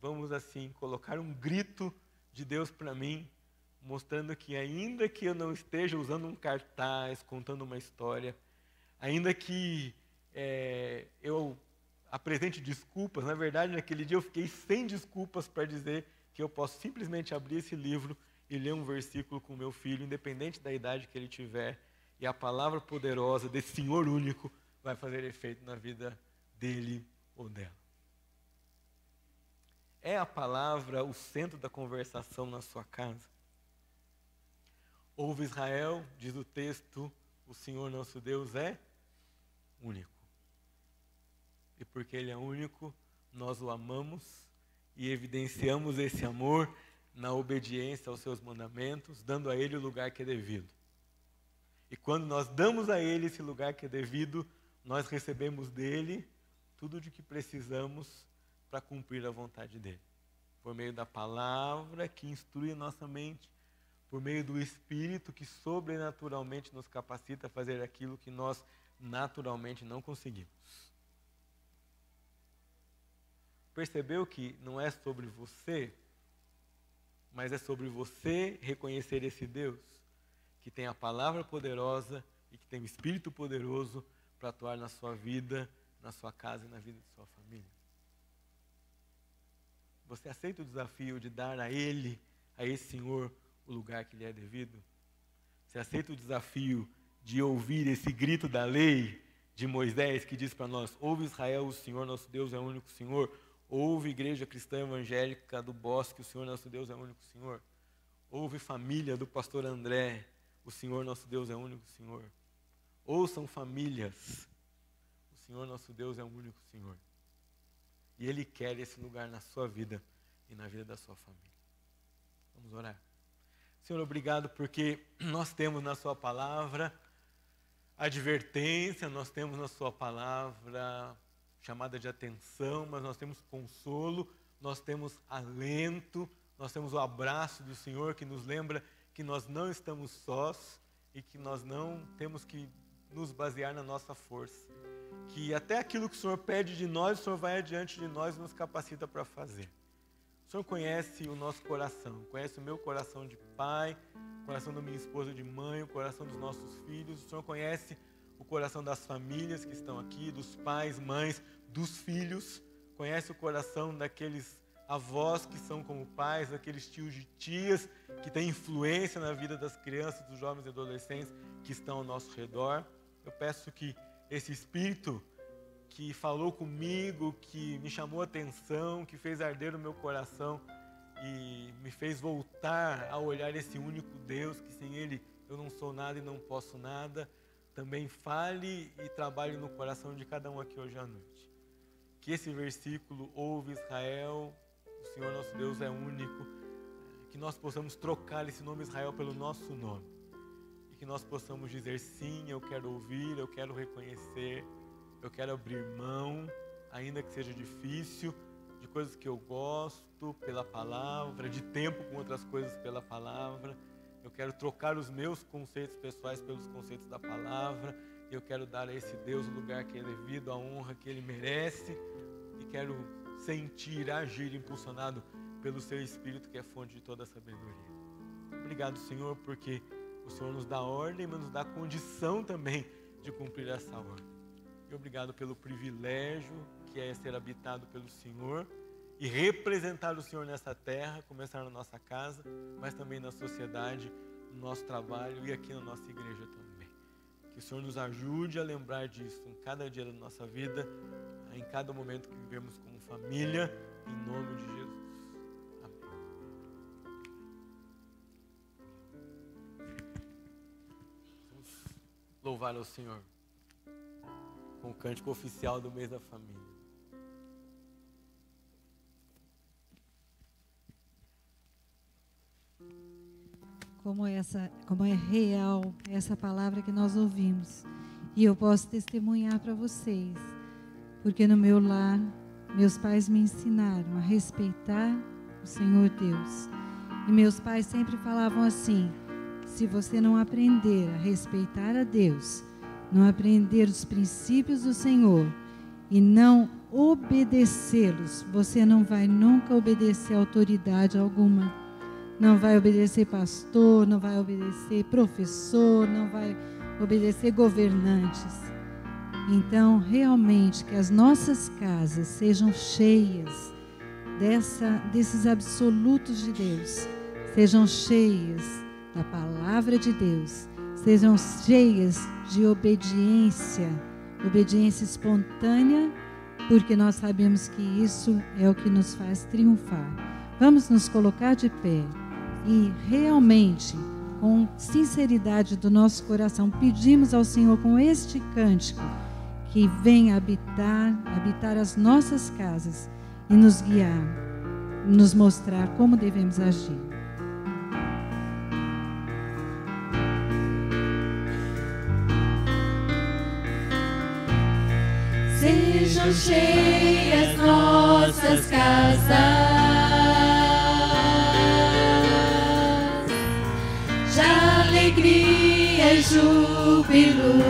K: vamos assim, colocar um grito de Deus para mim, mostrando que ainda que eu não esteja usando um cartaz, contando uma história, ainda que eu apresente desculpas, na verdade, naquele dia eu fiquei sem desculpas para dizer que eu posso simplesmente abrir esse livro e ler um versículo com meu filho, independente da idade que ele tiver, e a palavra poderosa desse Senhor único vai fazer efeito na vida dele ou dela. É a palavra o centro da conversação na sua casa? Ouve Israel, diz o texto, o Senhor nosso Deus é único. E porque Ele é único, nós o amamos e evidenciamos esse amor na obediência aos seus mandamentos, dando a Ele o lugar que é devido. E quando nós damos a Ele esse lugar que é devido, nós recebemos dEle tudo de que precisamos para cumprir a vontade dEle. Por meio da palavra que instrui a nossa mente, por meio do Espírito que sobrenaturalmente nos capacita a fazer aquilo que nós naturalmente não conseguimos. Percebeu que não é sobre você, mas é sobre você reconhecer esse Deus que tem a palavra poderosa e que tem o Espírito poderoso para atuar na sua vida, na sua casa e na vida de sua família. Você aceita o desafio de dar a Ele, a esse Senhor, o lugar que lhe é devido? Você aceita o desafio de ouvir esse grito da lei de Moisés que diz para nós: ouve Israel, o Senhor nosso Deus é o único Senhor. Ouve Igreja Cristã Evangélica do Bosque, o Senhor nosso Deus é o único Senhor. Ouve família do pastor André, o Senhor nosso Deus é o único Senhor. Ouçam famílias, o Senhor nosso Deus é o único Senhor. E Ele quer esse lugar na sua vida e na vida da sua família. Vamos orar. Senhor, obrigado porque nós temos na sua palavra advertência, nós temos na sua palavra chamada de atenção, mas nós temos consolo, nós temos alento, nós temos o abraço do Senhor que nos lembra que nós não estamos sós e que nós não temos que nos basear na nossa força. Que até aquilo que o Senhor pede de nós, o Senhor vai adiante de nós e nos capacita para fazer. O Senhor conhece o nosso coração, conhece o meu coração de pai, o coração da minha esposa de mãe, o coração dos nossos filhos. O Senhor conhece o coração das famílias que estão aqui, dos pais, mães, dos filhos. Conhece o coração daqueles avós que são como pais, daqueles tios e tias que têm influência na vida das crianças, dos jovens e adolescentes que estão ao nosso redor. Eu peço que esse Espírito que falou comigo, que me chamou a atenção, que fez arder o meu coração e me fez voltar a olhar esse único Deus, que sem Ele eu não sou nada e não posso nada, também fale e trabalhe no coração de cada um aqui hoje à noite. Que esse versículo, ouve Israel, o Senhor nosso Deus é único, que nós possamos trocar esse nome Israel pelo nosso nome. E que nós possamos dizer sim, eu quero ouvir, eu quero reconhecer, eu quero abrir mão, ainda que seja difícil, de coisas que eu gosto pela palavra, de tempo com outras coisas pela palavra. Eu quero trocar os meus conceitos pessoais pelos conceitos da palavra. Eu quero dar a esse Deus o lugar que é devido, a honra que Ele merece. E quero sentir, agir impulsionado pelo Seu Espírito, que é fonte de toda a sabedoria. Obrigado, Senhor, porque o Senhor nos dá ordem, mas nos dá condição também de cumprir essa ordem. E obrigado pelo privilégio que é ser habitado pelo Senhor e representar o Senhor nessa terra, começar na nossa casa, mas também na sociedade, no nosso trabalho e aqui na nossa igreja também. Que o Senhor nos ajude a lembrar disso em cada dia da nossa vida, em cada momento que vivemos como família, em nome de Jesus. Amém. Vamos louvar ao Senhor com o cântico oficial do mês da família.
L: Como é real essa palavra que nós ouvimos. E eu posso testemunhar para vocês, porque no meu lar, meus pais me ensinaram a respeitar o Senhor Deus. E meus pais sempre falavam assim: se você não aprender a respeitar a Deus, não aprender os princípios do Senhor e não obedecê-los, você não vai nunca obedecer a autoridade alguma. Não vai obedecer pastor, não vai obedecer professor, não vai obedecer governantes. Então, realmente, que as nossas casas sejam cheias desses absolutos de Deus, sejam cheias da palavra de Deus, sejam cheias de obediência espontânea porque nós sabemos que isso é o que nos faz triunfar. Vamos nos colocar de pé e realmente, com sinceridade do nosso coração, pedimos ao Senhor com este cântico que venha habitar as nossas casas e nos guiar, nos mostrar como devemos agir.
I: Sejam cheias nossas casas de alegria e júbilo,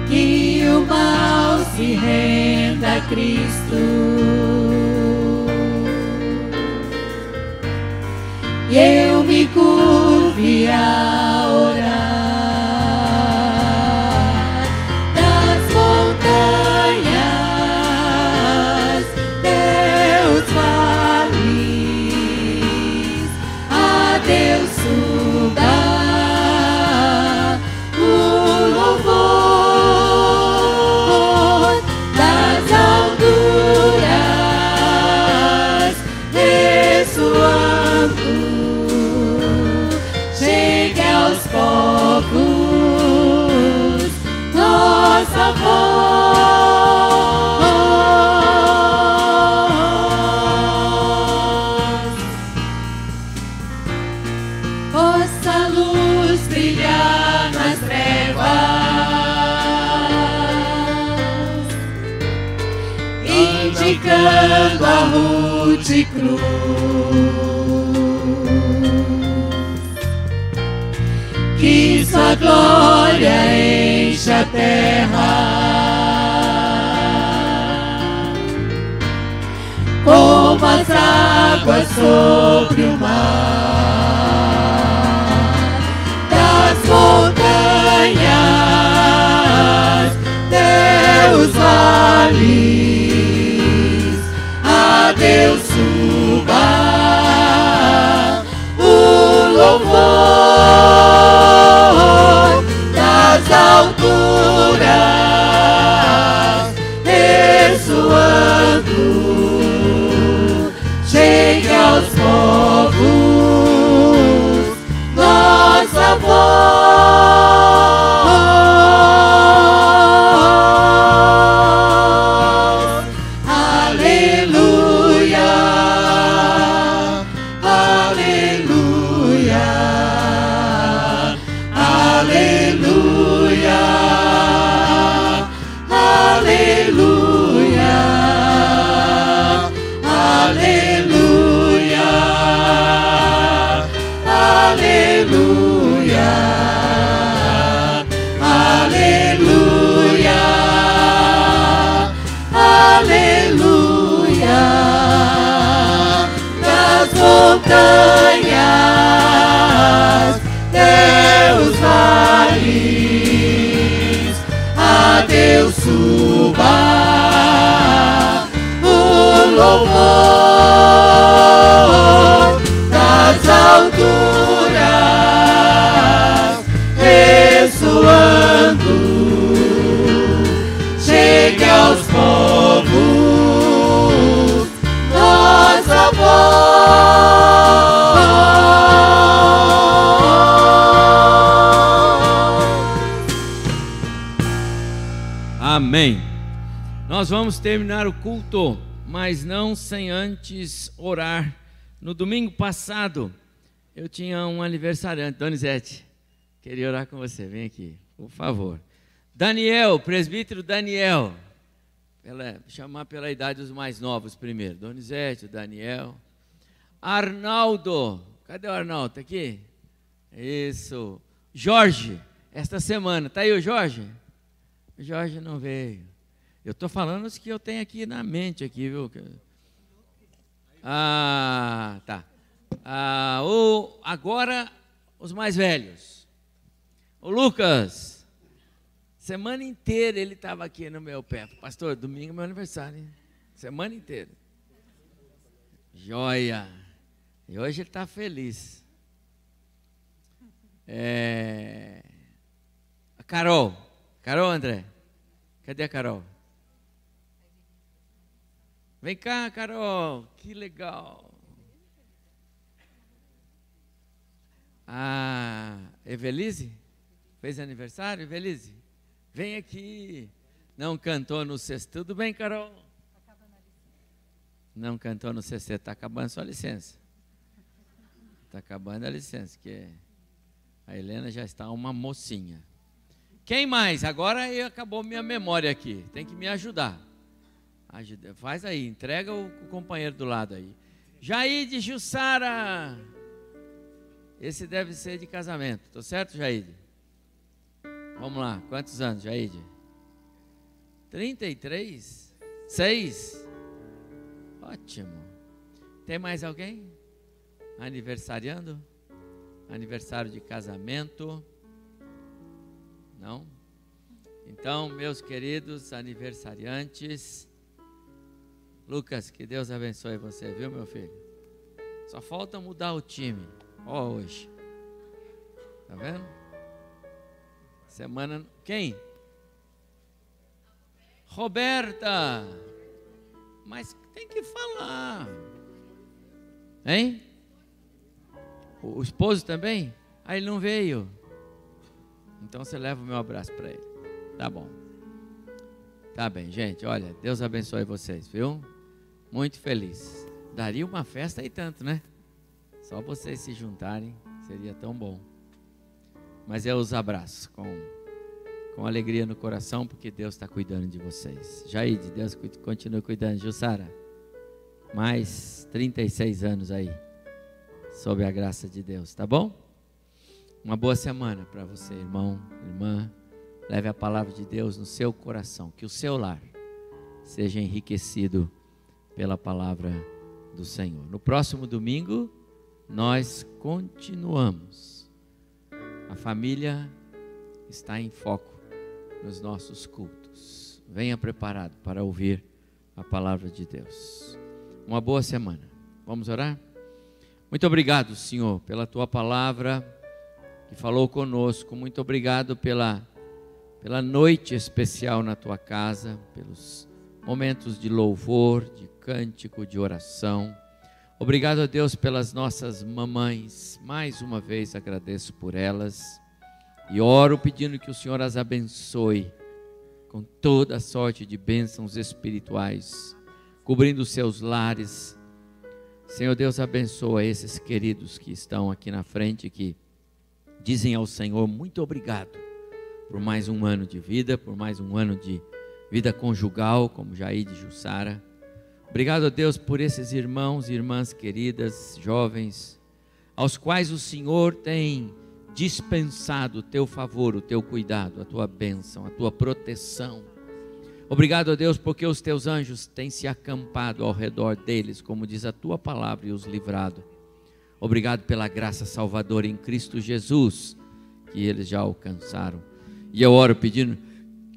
I: que o mal se renda a Cristo e eu me curve a orar. Possa luz brilhar nas trevas, indicando a rude cruz, que sua glória enche a terra, como as águas sobre o mar. Das montanhas, Deus vales, a Deus suba o louvor. Das alturas, ressoando, chegue aos povos nossa voz. Aleluia, aleluia, aleluia, aleluia, aleluia, aleluia, aleluia, aleluia. Das montanhas, Deus vales, a Deus suba o louvor. Das alturas, ressoando, chegue aos povos nossa voz.
C: Amém. Nós vamos terminar o culto, mas não sem antes orar. No domingo passado, eu tinha um aniversariante, Donizete. Queria orar com você, vem aqui, por favor. Daniel, presbítero Daniel. Chamar pela idade dos mais novos primeiro. Donizete, Daniel. Arnaldo, cadê o Arnaldo? Está aqui? Isso. Jorge, esta semana. Está aí o Jorge? O Jorge não veio. Eu estou falando os que eu tenho aqui na mente, aqui, viu? Ah, tá. Agora, os mais velhos. O Lucas, semana inteira ele estava aqui no meu pé. Pastor, domingo é meu aniversário, hein? Semana inteira. Joia. E hoje ele está feliz. A Carol. Carol, André. Cadê a Carol? Vem cá, Carol. Que legal. Ah, Evelise? Fez aniversário, Evelise? Vem aqui. Não cantou no sexto. Tudo bem, Carol? Não cantou no sexto. Está acabando sua licença. Está acabando a licença, que a Helena já está uma mocinha. Quem mais? Agora acabou minha memória aqui. Tem que me ajudar. Faz aí, entrega o companheiro do lado aí. Jaide Jussara. Esse deve ser de casamento. Tô certo, Jaide? Vamos lá. Quantos anos, Jaide? 33? 6? Ótimo. Tem mais alguém? Aniversariando? Aniversário de casamento? Não? Então, meus queridos aniversariantes, Lucas, que Deus abençoe você, viu, meu filho? Só falta mudar o time. Ó, hoje. Tá vendo? Semana... Quem? Roberta. Mas tem que falar. Hein? O esposo também? Ah, ele não veio. Então você leva o meu abraço para ele. Tá bom. Tá bem, gente. Olha, Deus abençoe vocês, viu? Muito feliz. Daria uma festa aí tanto, né? Só vocês se juntarem, seria tão bom. Mas eu os abraço com alegria no coração, porque Deus está cuidando de vocês. Jaide, Deus continue cuidando. Jussara, mais 36 anos aí, sob a graça de Deus, tá bom? Uma boa semana para você, irmão, irmã. Leve a palavra de Deus no seu coração, que o seu lar seja enriquecido pela palavra do Senhor. No próximo domingo, nós continuamos. A família está em foco nos nossos cultos. Venha preparado para ouvir a palavra de Deus. Uma boa semana. Vamos orar? Muito obrigado, Senhor, pela tua palavra que falou conosco. Muito obrigado pela noite especial na tua casa, pelos momentos de louvor, de cântico, de oração. Obrigado a Deus pelas nossas mamães. Mais uma vez agradeço por elas e oro pedindo que o Senhor as abençoe com toda a sorte de bênçãos espirituais, cobrindo os seus lares. Senhor Deus, abençoa esses queridos que estão aqui na frente, que dizem ao Senhor muito obrigado por mais um ano de vida, por mais um ano de vida conjugal, como Jaide e Jussara. Obrigado a Deus por esses irmãos e irmãs queridas, jovens, aos quais o Senhor tem dispensado o teu favor, o teu cuidado, a tua bênção, a tua proteção. Obrigado a Deus porque os teus anjos têm se acampado ao redor deles, como diz a tua palavra, e os livrado. Obrigado pela graça salvadora em Cristo Jesus, que eles já alcançaram. E eu oro pedindo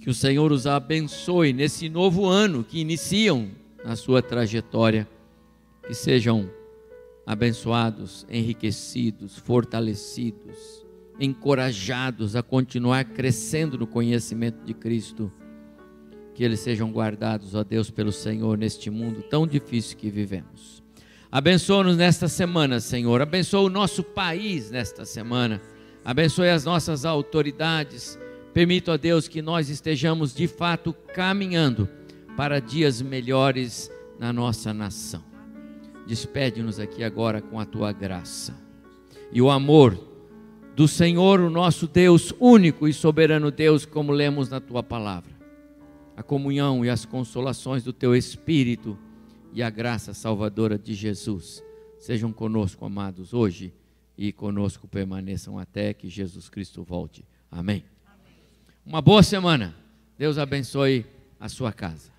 C: que o Senhor os abençoe nesse novo ano que iniciam na sua trajetória, que sejam abençoados, enriquecidos, fortalecidos, encorajados a continuar crescendo no conhecimento de Cristo, que eles sejam guardados, ó Deus, pelo Senhor neste mundo tão difícil que vivemos. Abençoa-nos nesta semana, Senhor, abençoa o nosso país nesta semana, abençoe as nossas autoridades, permita, ó Deus, que nós estejamos de fato caminhando para dias melhores na nossa nação. Despede-nos aqui agora com a tua graça e o amor do Senhor, o nosso Deus, único e soberano Deus, como lemos na tua palavra. A comunhão e as consolações do teu Espírito e a graça salvadora de Jesus sejam conosco, amados, hoje, e conosco permaneçam até que Jesus Cristo volte. Amém. Uma boa semana. Deus abençoe a sua casa.